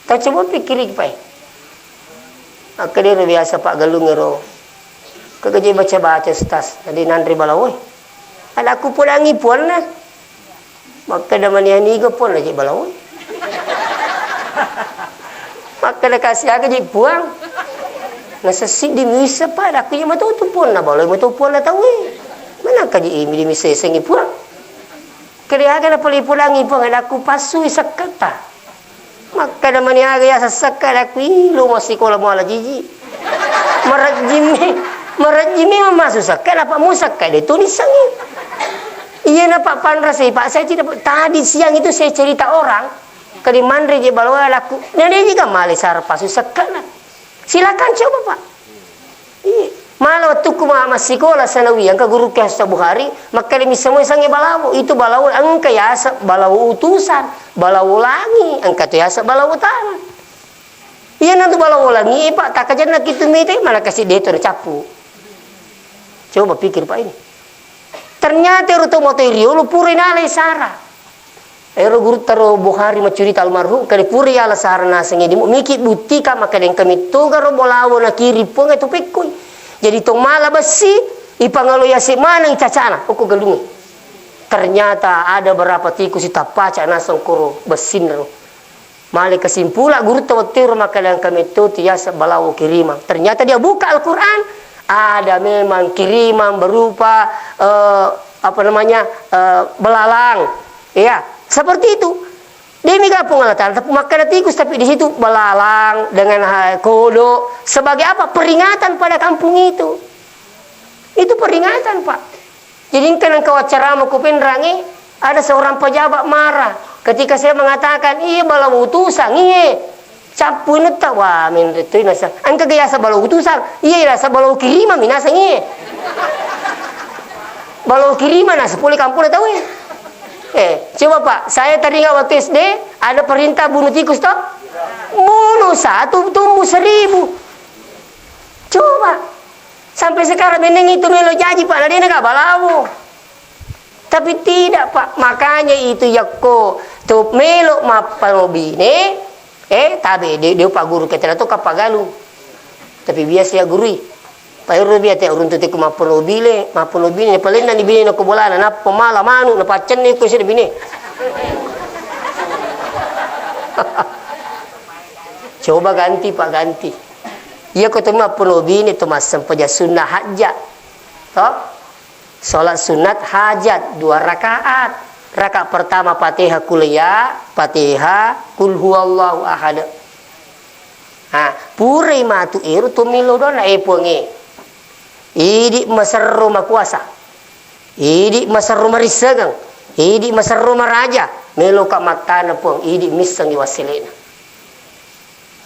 Tak coba pikirin pak. Dia biasa pak galung ngero. Kagaji baca-baca stas. Tadi nandri balawoi. Ada aku pulangi pun lah. Maka dah maniani ke pun lagi balawoi. Maka dah kasih aga je puang. Nasasik di misa pak. Aku yang matu tu pun lah balawoi matu pun lah tahu. Mana kaji ini di misa sengi puang. Kerja aga dah pulangi pun ada aku pasu sakata. Maka naman niya kaya sasakal ako ilo masih ko mo ala jiji marajimi masuk sakal apa mo sakal itu nisangi iya na pak panrasay pak saya tidak tadi siang itu saya cerita orang kadi mandre je balawa laku nah dia juga mali sar pasu sakal silakan coba pak iya malah waktu ku masih sekolah sanawi yang ke guru kasta Bukhari maka demi semua sange balawo itu balawo angka ya balawo utusan balawo langi angka tu ya balawo tanah iya nanti balawo langi pak tak kajian nak itu mite malah kasih dia tu capu coba pikir pak ini ternyata ruto moto rio lu puri nalai sara ero guru taro Bukhari macurita almarhum kali puri ala sara nasengi di mikit butika maka den kami tuga ro balawo na kiri pun itu pikui jadi tong mala besi ipangalo yasi manang cacana uku galungi ternyata ada berapa tikus itapaca nasang kuro besin ro mali kesimpula guru tawatir maka yang kami tu tiasa balawo kiriman ternyata dia buka Al-Quran ada memang kiriman berupa belalang ya seperti itu demi gapung Allah Ta'ala maka ada tikus tapi di situ belalang dengan kodok sebagai apa peringatan pada kampung itu peringatan pak jadi kan engkau ceramah kupenrangi ada seorang pejabat marah ketika saya mengatakan iya balawu utusan iya capu neta wah min itu nasa angka gaya sa balawu utusan iya rasa balawu kiriman minasa iya balawu kiriman nasa pulih kampung tahu ya coba pak, saya tadi nggak waktu SD ada perintah bunuh tikus toh? Bunuh satu tumbuh 1000. Coba, sampai sekarang meneng itu melo janji pak, nadine nggak balawo. Tapi tidak pak, makanya itu yakko tuh melo mapalobine, Tabe dia Pak Guru ketela to Pak Galuh. Tapi biasa ya guru. Pak Iro biya te urun te kuma polobile, ne palen na bine na kubolana na pemala manu na pacen ni ko sini bine. Coba ganti Pak, ganti. Iya ko tuma polobine to mas sampaja sunnah hajat. Toh? Salat sunat hajat 2 rakaat. Rakaat pertama Fatihah kuliah, Fatihah kul huwallahu ahad. Pure matu iru tumilo dona eponge. Idi masarro makuasa. Idi masarro marisagang. Idi masarro maraja. Melo ka matana pong idi misang iwasilena.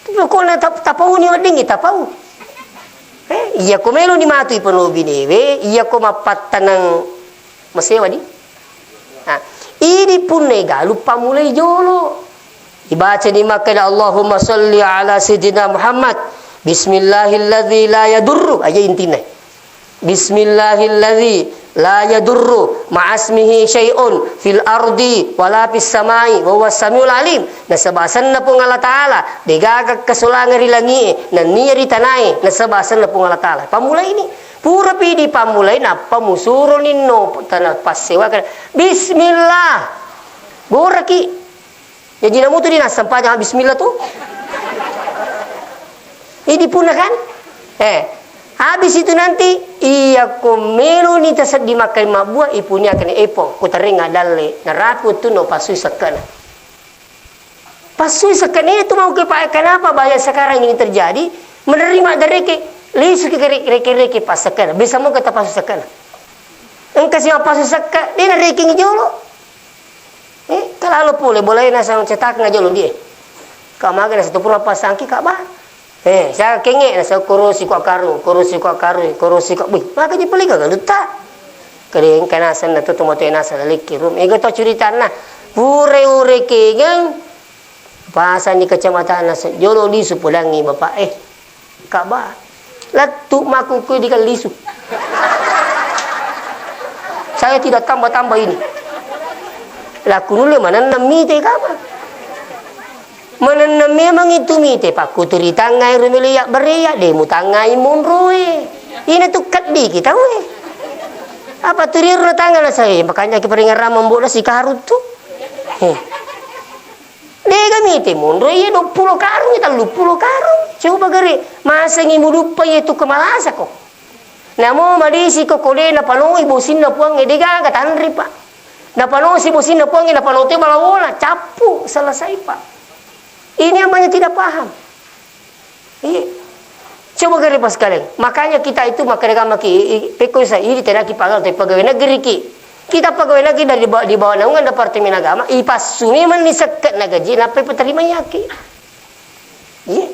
Tapi ko na tapau ni wading tapau. Iya ko melo ni matu iponobi ni iya ko mapatanang masewa di. Ini pun nega lupa mulai jolo. Dibaca di makkah Allahumma salli ala sayyidina Muhammad. Bismillahilladzi la yadurru aja intinya. Bismillahilladzi la yadurru ma'asmihi syai'un fil ardi wala fis samai wa huwas samiul alim. Nasabasan na pong Allah Ta'ala degagag kasulangan rilangi na niya ritanay nasabasan na pong Allah Ta'ala. Pamulay ini pura pidi pamulay na pamusuro ninno tanah pasewa kan Bismillah goraki ya jina mutu di nasampa jangan Bismillah tuh ini pun kan habis itu nanti iya komelo ni tasad dimakan mabua ipunya kena epong kuteringa dalle narapu tu no pasui sekana itu mau kepakai kenapa bahaya sekarang ini terjadi menerima dari lisu reke pas sekana bisa mau kata pasu sekana engkau siapa pasu sekana dia reking jolo kalau boleh nasa cetak ngajolo dia kamaga nasa tu pura pasangki kak saya kenge nasa korosi kok karu wih maka di pelika galuta kering kanasan na tutu moto nasa leki rum ego to cerita na ure kengang pasan di kecamatan nasa jolo lisu pulangi bapak kak ba latuk makuku di lisu saya tidak tambah ini laku nule mana namite kama mana memang itu mite pak kuturi tangai rumiliak beria demu tangai munrui ini tuh kadi kita apa turir na tangan saya makanya keperingan ramam bola si karut tuh dega mite munrui ya 20 karung kita 20 karung coba gari masa ngimu lupa itu kemalasa kok namo malisi kok kode na panoi bosin na puang edega katanri pak na panoi si bosin na puang na panote balawola capu selesai pak. Ini namanya tidak paham. Iya. Coba gari pas kalian. Makanya kita itu makanya maki peko saya ini tidak kipagal tapi pegawai negeri ki. Kita pegawai negeri dari di bawah naungan Departemen Agama ipasumi manisekat na gaji nape peterima yaki. Iya.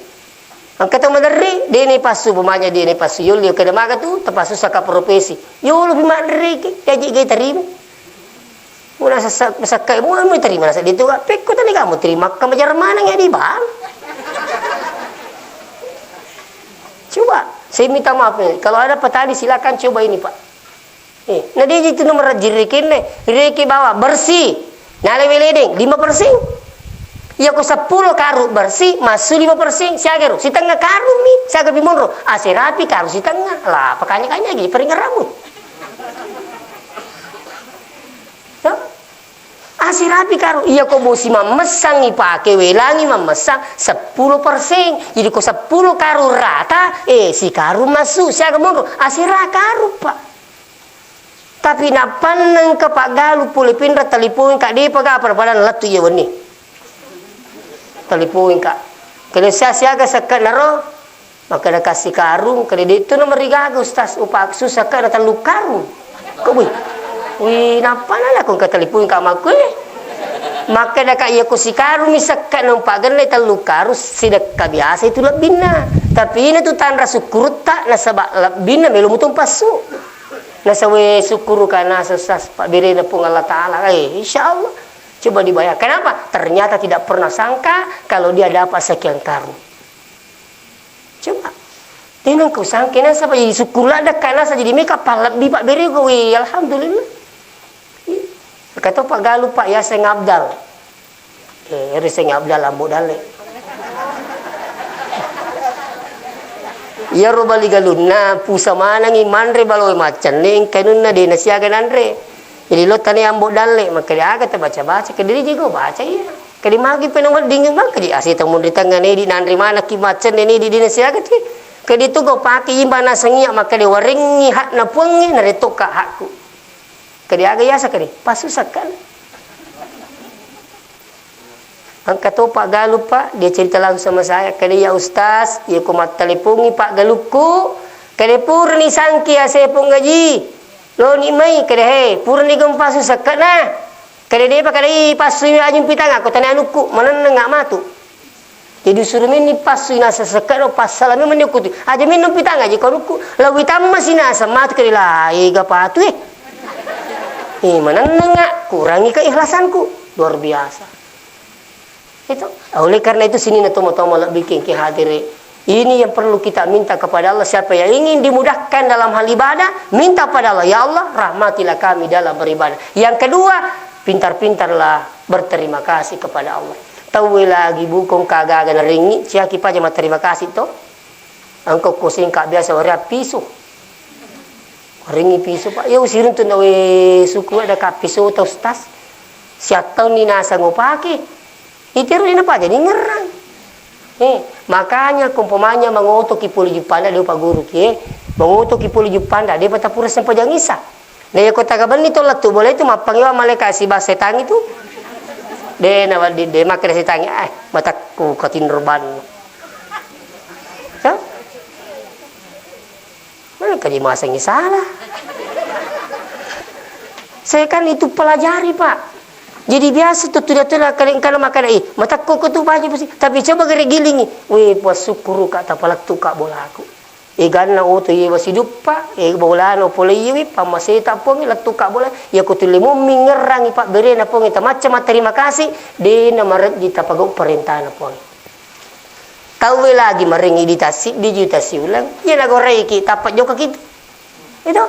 Ang katong madari dini pasu pemanya dini pasu yul yo kada maga tu tapasu saka profesi. Yo lebih madari ki gaji gay terima. Muna sakai mo terima nasa dito ka peko tani kamu terima ka majarmana nga di ba? Coba saya minta maaf nih kalau ada petani silakan coba ini pak. Nah dia itu nomor jirikin nih reki bawa bersih nale weledeng 5%. Ya ko 10 karung bersih masuk 5%. Siaga ro si tengah karung nih siaga bimonro asirapi karung si tengah lah pakanya lagi peringan rambut. Asirapi karu iya ko bosi mamesang ipake welangi mamesang 10%. Jadi ko 10 karu rata si karu masuk siaga mono asira karu pak. Tapi napanang ka Pak Galuh puli pinra telipon kak di paga perpadan latu iya wani. Telipon kak. Kalau siaga sekat naro maka ada kasih karung kalau itu nomor rigaga ustaz upak susah ka datang lu karung. Kau wih, napa nala kung katalipun ka maku maka dak iya ko si karu misak nang pagan na telu karu sidak kabiasa itu lebih na tapi ini tuh tanda syukur tak na sabak lebih na melu mutung pasu na sawe syukur kana sesas pak bere na pung Allah Taala insyaallah coba dibayar kenapa ternyata tidak pernah sangka kalau dia dapat sekian karu coba tenang kau sangka na sabak jadi syukur lah dak kana saja di meka palak bi pak bere ko alhamdulillah. Kata Pak Galuh Pak ya saya ngabdal. Eri saya ngabdal ambo dale. Ya robali galunna pusa manang imandre baloy macan ning kanunna de nasiaga andre. Jadi lo tani ambo dalle maka dia agak baca-baca ke diri juga baca ya. Kadi magi penong dingin bang kadi asih tamu di tangga di nandri mana ki macan ni di nasiaga ti. Kadi tu go paki imbana sengia maka dia waringi hak na pungi na retoka hakku. Kadi aga yasa kadi pasusakan. Angkat tu Pak Galup Pak, dia cerita langsung sama saya. Kadi ya Ustaz, ya kumat telepongi Pak Galupku. Kadi purni sangki asepung gaji. Lo ni mai kadi he, purni gempa susakan nah. Kadi dia kadi pasui ajung pitang aku tanya anuku, mana ngak matu. Jadi suruh mini pasui nasa sekat lo pasal mi menyukuti. Aja minum pitang aja kau nuku. Lawi tam masih nasa matu kadi lah, ega patu mana ngak kurangi keikhlasanku luar biasa. Itu oleh karena itu sini tomo-tomo bikin kehadirin ini yang perlu kita minta kepada Allah. Siapa yang ingin dimudahkan dalam hal ibadah, minta pada Allah, ya Allah rahmatilah kami dalam beribadah. Yang kedua, pintar-pintarlah berterima kasih kepada Allah. Tahu lagi bukong kagagan ringi siaki paja terima kasih to angko kusing kak biasa waria pisu ringi pisu Pak ya usirin tu nawe suku ada kak pisu atau stas siatau ni nasa ngopaki itiru ini apa jadi ngerang. Makanya kumpamanya mengutuk kipuli jupanda dia Pak Guru ki, mengutuk kipuli jupanda dia patah pura sampai jangisa. Dia kota kaban itu latu boleh itu mapangiwa malaikat si basetang itu. Dia nama dia makan setang mataku katinurban. Mana kadi masangnya salah. Saya kan itu pelajari Pak. Jadi biasa tu tidak kalau makan mata koko tu banyak pasti. Tapi coba gere gilingi. Weh puas syukur ka tapalak tu ka bola aku. Ganna oto ye wasidup Pak. Bola no pole ye pamaseta pong latu ka bola. Ya ko tulimu mingerangi Pak berena pong eta macam terima kasih de na maret di tapagok perintah na pong. Tahu lagi maringi ditasi di jutasi ulang. Ya na gorei ki tapat joka kita. Itu.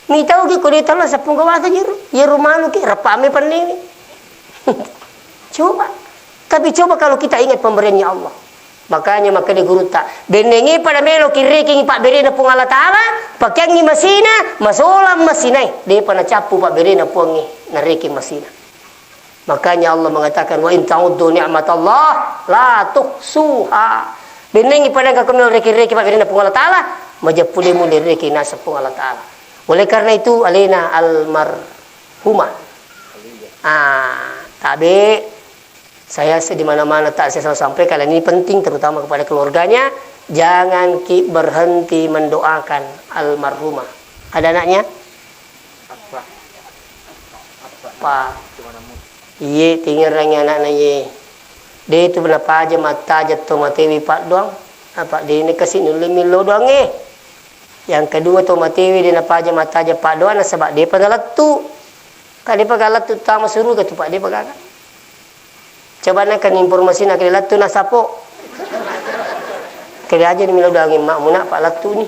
Mi tahu ki kodi tala sa punggawata jiru. Ya rumanu ki rapame panini. Coba. Tapi coba kalau kita ingat pemberiannya Allah. Makanya makanya guru tak benengi pada melo kiri king Pak Berena pung Allah Taala, pakyangi masina, masolam masinai. Dia pana capu Pak Berena pungi nariki masina. Makanya Allah mengatakan wa in ta'uddu ni'matallah la tuhsuha. Benengi pada kakumel reki-reki Pak Berena pung Allah Taala, majapulemu reki nasa pung Allah Taala. Oleh karena itu alena almarhumah. Tapi saya di mana-mana tak saya selalu sampaikan ini penting terutama kepada keluarganya, jangan berhenti mendoakan almarhumah. Ada anaknya? Apa? Iya, tinggal orangnya anaknya ye. Dia itu berapa aja mata jatuh matewi Pak doang. Apa dia ini kasih nulimilo doang Yang kedua tu matewi dia napa aja mata aja Pak doang sebab dia pada letu. Kalau dia pakai letu utama suruh ke tu Pak dia pakai. Coba nak informasi nak letu nak sapo. Kali aja ni milo doang mak mu nak Pak letu ni.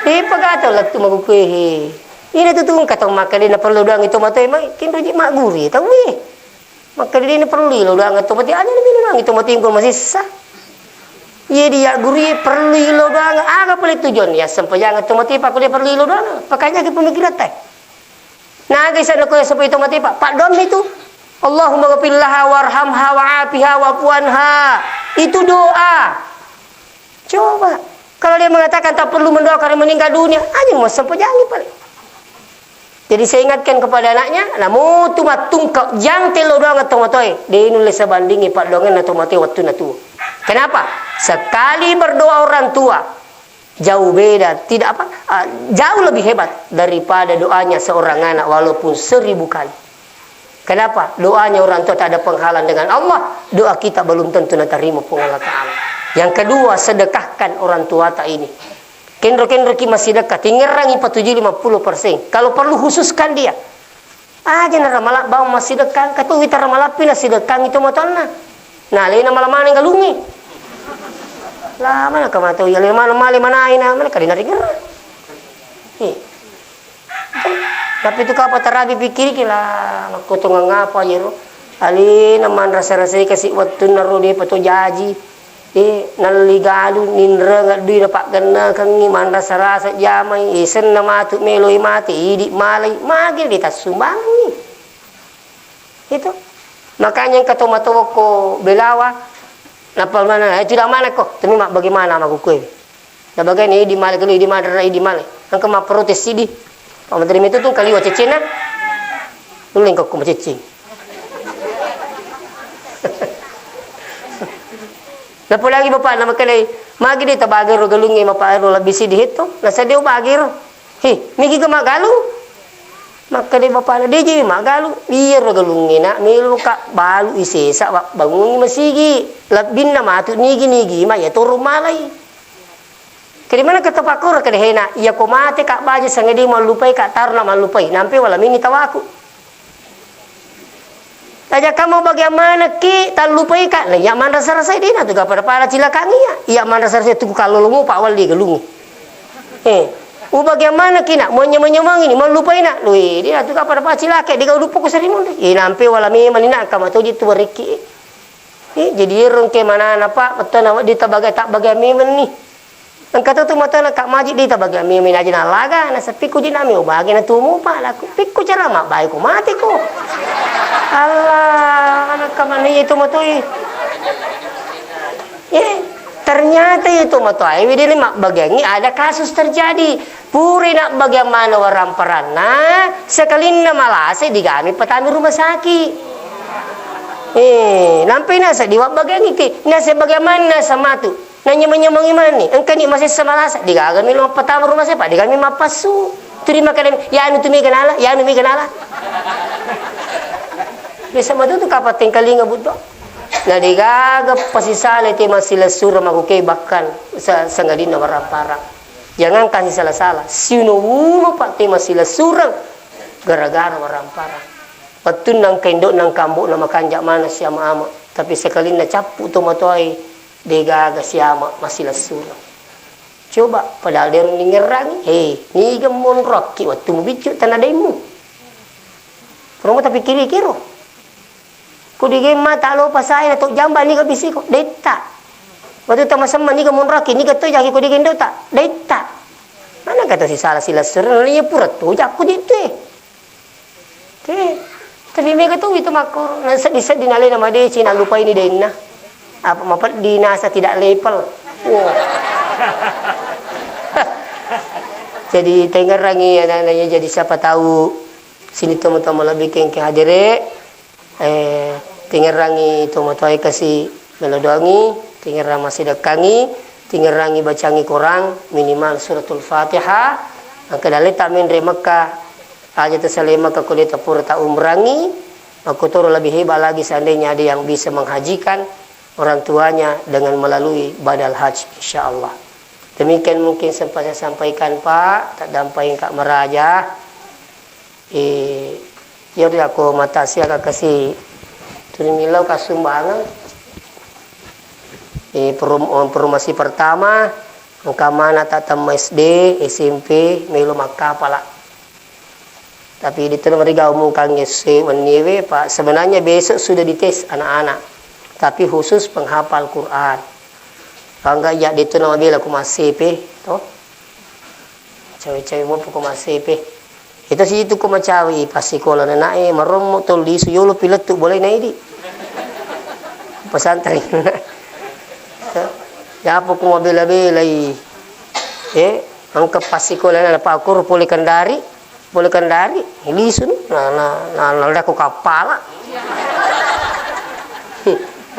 Dia pakai tu letu magu kuih. Ini tu kata makan dia perlu doang itu mata mak kin rujuk mak guri tahu ni. Maka dia ni perlu lo doang itu mati aja ni doang itu mati informasi sah. Iya dia guri perlu ilo doang, agak boleh tujuan ya sampai jangan otomatis Pak kuliah perlu ilo doang, pakainya ke pemikiran teh. Nah guys ada kuliah sampai otomatis Pak dom itu, Allahumma ghfirlaha warhamha wa'afiha wa'fuanha, itu doa. Coba kalau dia mengatakan tak perlu mendoakan meninggal dunia, aja mau sampai jangan paling. Jadi saya ingatkan kepada anaknya, namun tu matungkau jang telo doang atau matoi, dia nulis sebandingi Pak dongen atau matoi waktu natu. Kenapa? Sekali berdoa orang tua jauh beda, tidak apa? Jauh lebih hebat daripada doanya seorang anak walaupun 1000 kali. Kenapa? Doanya orang tua tak ada penghalang dengan Allah, doa kita belum tentu diterima pun Allah Taala. Yang kedua, sedekahkan orang tua tak ini. Kendro-kendro ki masih dekat, tingerangi 50%. Kalau perlu khususkan dia. Aja na ramalak bawa masih dekat, katu kita ramalapi na sedekang itu motonna. Nah, lain malam mana galungi. Lah mana ka matau ya mana mana ina mana ka dinari gerah. Tapi itu apa tarabi pikir kila aku tunggang ngapa jero. Ali naman rasa-rasa kasih waktu naruh dia patu jaji. Naligalu nindra ngadu dapat kena kangi mandra sarasa jamai isen nama tu meloi mati idi malai magil di tas sumbangi itu. Makanya kata matoko belawa napa mana tidak mana kok tapi mak bagaimana mak kue nah bagaimana idi malai kalau idi mandra idi malai angka mak protes idi pak menteri itu tuh kali wa cecena lu lengkok ku cecing. Lapo lagi bapak nama kali magi di tabager galungi maparo labisi di hito nasa dia bagir migi ka magalung maka di bapak na di magalung biar galungi na milu ka balu isesa bangungi masigi labin na matu nigi ma ya turu malay kadi mana ka tapakor kadi hena iya ko mate ka baje sangedi malupay ka tarna malupay nampi wala mingi tawaku. Aja kamu bagaimana ki tak lupai kan? Ya mana rasa dia tu pada para cilakannya. Ya mana rasa tu kalau lungu pak wal dia gelungi. Bagaimana ki nak menyemang ini mau lupai nak? Lui dia tu pada para cilaka dia kau lupa ku serimun. Nampi wala me malina kamu tu dia tu reki. Jadi rong ke mana napa betul nama dia tabagai tak bagai memen ni. Angkat tu mata nak majid dia tabagai memen aja na laga na sepi ku dinami bagi na tumu pak laku. Piku cara mak baik ku mati ku. Allah, anak kamani itu matoi. Ternyata itu matoi. Ini mak bagiannya ada kasus terjadi. Puri nak bagaimana orang perana sekali nama lase digami petani rumah sakit. Nampai nasa diwak bagian itu. Nasa bagaimana sama tu. Nanya menyemang imani. Engkau ni masih sama lasa. Digami lima petani rumah sakit. Digami mapasu. Terima kadang. Ya anu tu mi kenala. Ya anu mi kenala. Bisa madu tu kapat tingkali ngabut do. Na digaga pasisala iti masila sura makukay bakan sa sangadina warapara. Jangan kasih salah-salah. Sino uno pati masila surang gara-gara warampara. Patun nang kendo nang kambo na makanjak mana siya ama. Tapi sekali na capu to matoy digaga siya masila surang. Coba padahal derong ningerang. Ni gamon rocky waktu mo bicu tanadaymu. Pero mo tapi kiri-kiro. Kudigay mata lo pasay na to jamba ni kabisi ko data. Waktu sama-sama ni kamunraki ni kato jaki kudigay data data. Mana kata si salah sila surang ni purat to jaku dito Tapi mereka tu itu makor nasa bisa dinalay na made Cina lupa ini na. Apa mapat dinasa tidak lepel. Wow. Jadi tengah rangi anak-anaknya jadi siapa tahu sini teman-teman lebih kengkeng hadire. Tinggal rangi tomatoi kasih melodongi, tinggal rama sidakangi, tinggal rangi bacangi korang minimal suratul Fatihah. Ang kadali tamin re Mekah aja tersalema ke kulit pura tak umrangi. Aku turun lebih hebat lagi seandainya ada yang bisa menghajikan orang tuanya dengan melalui badal haji insyaallah. Demikian mungkin sempat saya sampaikan Pak, tak dampain Kak Meraja. Jadi aku mata siaga kasih milau kasumbangan promosi pertama mana tatam SD SMP melu maka pala tapi di tengah mereka umumkan ngese menyewe Pak sebenarnya besok sudah dites anak-anak tapi khusus penghafal Quran bangga ya di tengah bila aku masih toh cewek-cewek mau aku masih itu sih itu ku macawi pasti kalau naik marom tol di suyolo pilet tu boleh naik di pesantren ya apa ku mabela-bela angka pasti kalau na pakur boleh kendari lisun na aku kapala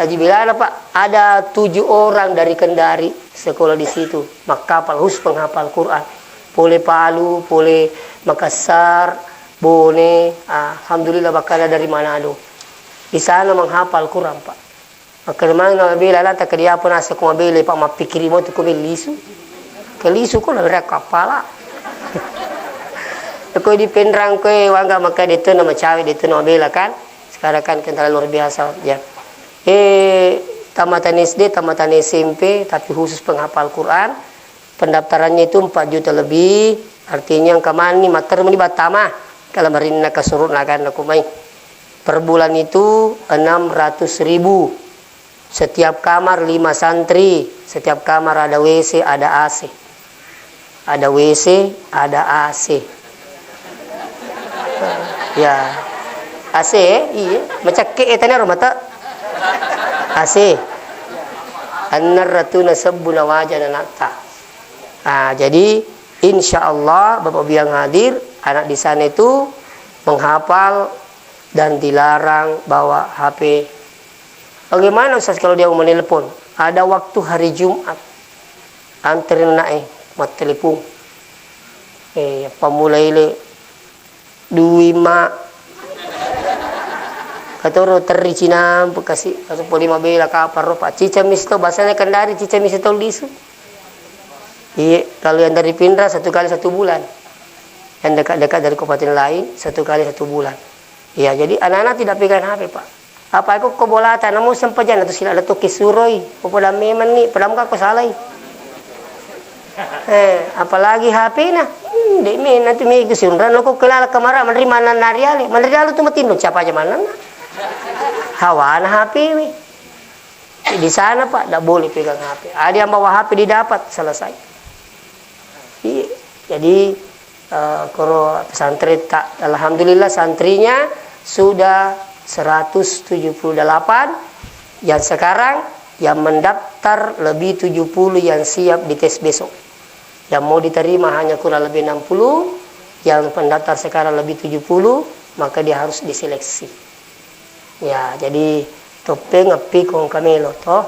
Haji Bilal Pak ada 7 orang dari Kendari sekolah di situ makapal khusus penghafal Quran boleh Palu boleh Makassar, Bone, alhamdulillah bakal dari Manado. Di sana menghafal Quran Pak. Maka memang nabila lata kedia pun asa ko mabili Pak mapikiri mo tu ko lisu. Kelisu ko na kepala. Ko di penrang ko wangga maka dito na macawi dito na mabila kan. Sekarang kan kental luar biasa ya. Tamatan SD, tamatan SMP tapi khusus penghafal Quran. Pendaftarannya itu 4 juta lebih. Artinya yang kemana mater meni batama kalau marina kasurut nakan aku main per bulan itu 600.000 Setiap kamar 5 santri, setiap kamar ada WC, ada AC. Ada WC, ada AC. Ya. AC, iya. Macam kek etana rumah tak? AC. An-narratuna sabbuna wajana nata. Nah, jadi insya Allah Bapak Ibu yang hadir, anak di sana itu menghafal dan dilarang bawa HP. Bagaimana Ustaz kalau dia mau menelpon? Ada waktu hari Jumat. Anterin naik mat telepon. Pamulai le dui mak katoro terri Cina bekasi atau polima bela kapar ropa cica misto bahasanya Kendari cica misto lisu. Iya, kalau yang dari Pindra 1 kali 1 bulan, yang dekat-dekat dari kabupaten lain 1 kali 1 bulan. Iya, jadi anak-anak tidak pegang HP Pak. Apa aku kobolatan, namun sempajan atau sila ada toki suroi, pada meman ni, pada muka aku salai. Apalagi HP nah, dek me nanti me kesunran, aku kelala kemara menerima nariale, menariale tu matindo siapa aja mana? Hawana HP mi. Di sana Pak, tidak boleh pegang HP. Ada yang bawa HP didapat, selesai. Iya. Jadi kalau pesantren tak, alhamdulillah santrinya sudah 178, yang sekarang yang mendaftar lebih 70 yang siap dites besok. Yang mau diterima hanya kurang lebih 60, yang pendaftar sekarang lebih 70, maka dia harus diseleksi. Ya, jadi topeng ngepi kong kamelo toh.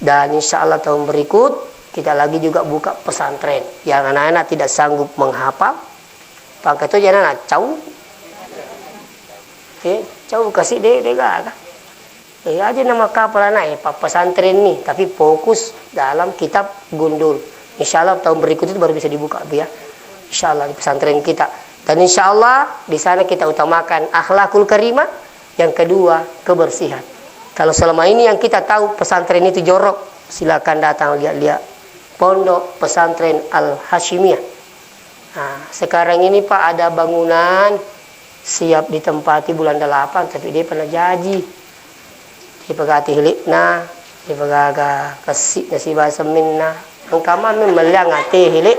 Dan insya Allah tahun berikut kita lagi juga buka pesantren yang anak-anak tidak sanggup menghafal. Pangkat itu jangan anak cau. Cau kasih deh gak. Aja nama kapal anak pesantren nih, tapi fokus dalam kitab gundul. Insya Allah tahun berikut itu baru bisa dibuka ya. Insya Allah di pesantren kita. Dan insya Allah di sana kita utamakan akhlakul karimah. Yang kedua, kebersihan. Kalau selama ini yang kita tahu pesantren itu jorok, silakan datang lihat-lihat Pondok Pesantren Al-Hashimiyah. Nah, sekarang ini Pak ada bangunan siap ditempati bulan 8, tapi dia pernah janji. Dia pegati hilikna, dia pegaga kasih nasi bahasa minna. Engkama memelang ate hilik.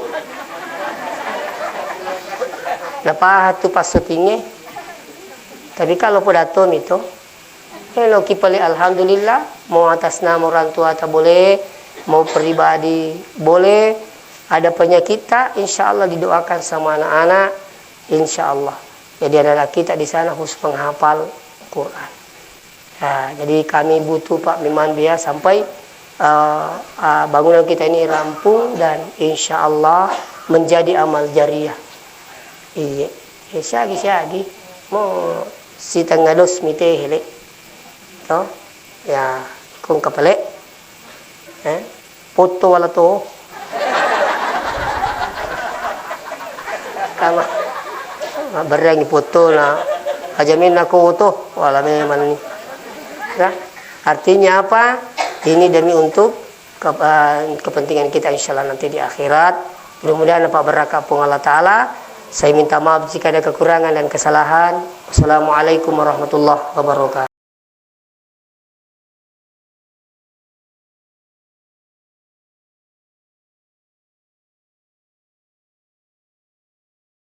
Napa tu pas syutingnya? Tapi kalau pedatom itu, kalau kipali alhamdulillah, mau atas nama orang tua tak boleh, mau pribadi boleh, ada penyakit tak, insya Allah didoakan sama anak-anak, insya Allah. Jadi anak kita di sana khusus menghafal Quran. Nah, jadi kami butuh Pak Miman Bia sampai bangunan kita ini rampung dan insya Allah menjadi amal jariah. Iya, syagi mau si tenggados mite hele to ya kung kapale foto wala to kama berang foto na ajamin aku to wala memang ya artinya apa ini demi untuk kepentingan kita insyaallah nanti di akhirat. Mudah-mudahan apa berkah Allah Ta'ala. Saya minta maaf jika ada kekurangan dan kesalahan. Assalamualaikum warahmatullahi wabarakatuh.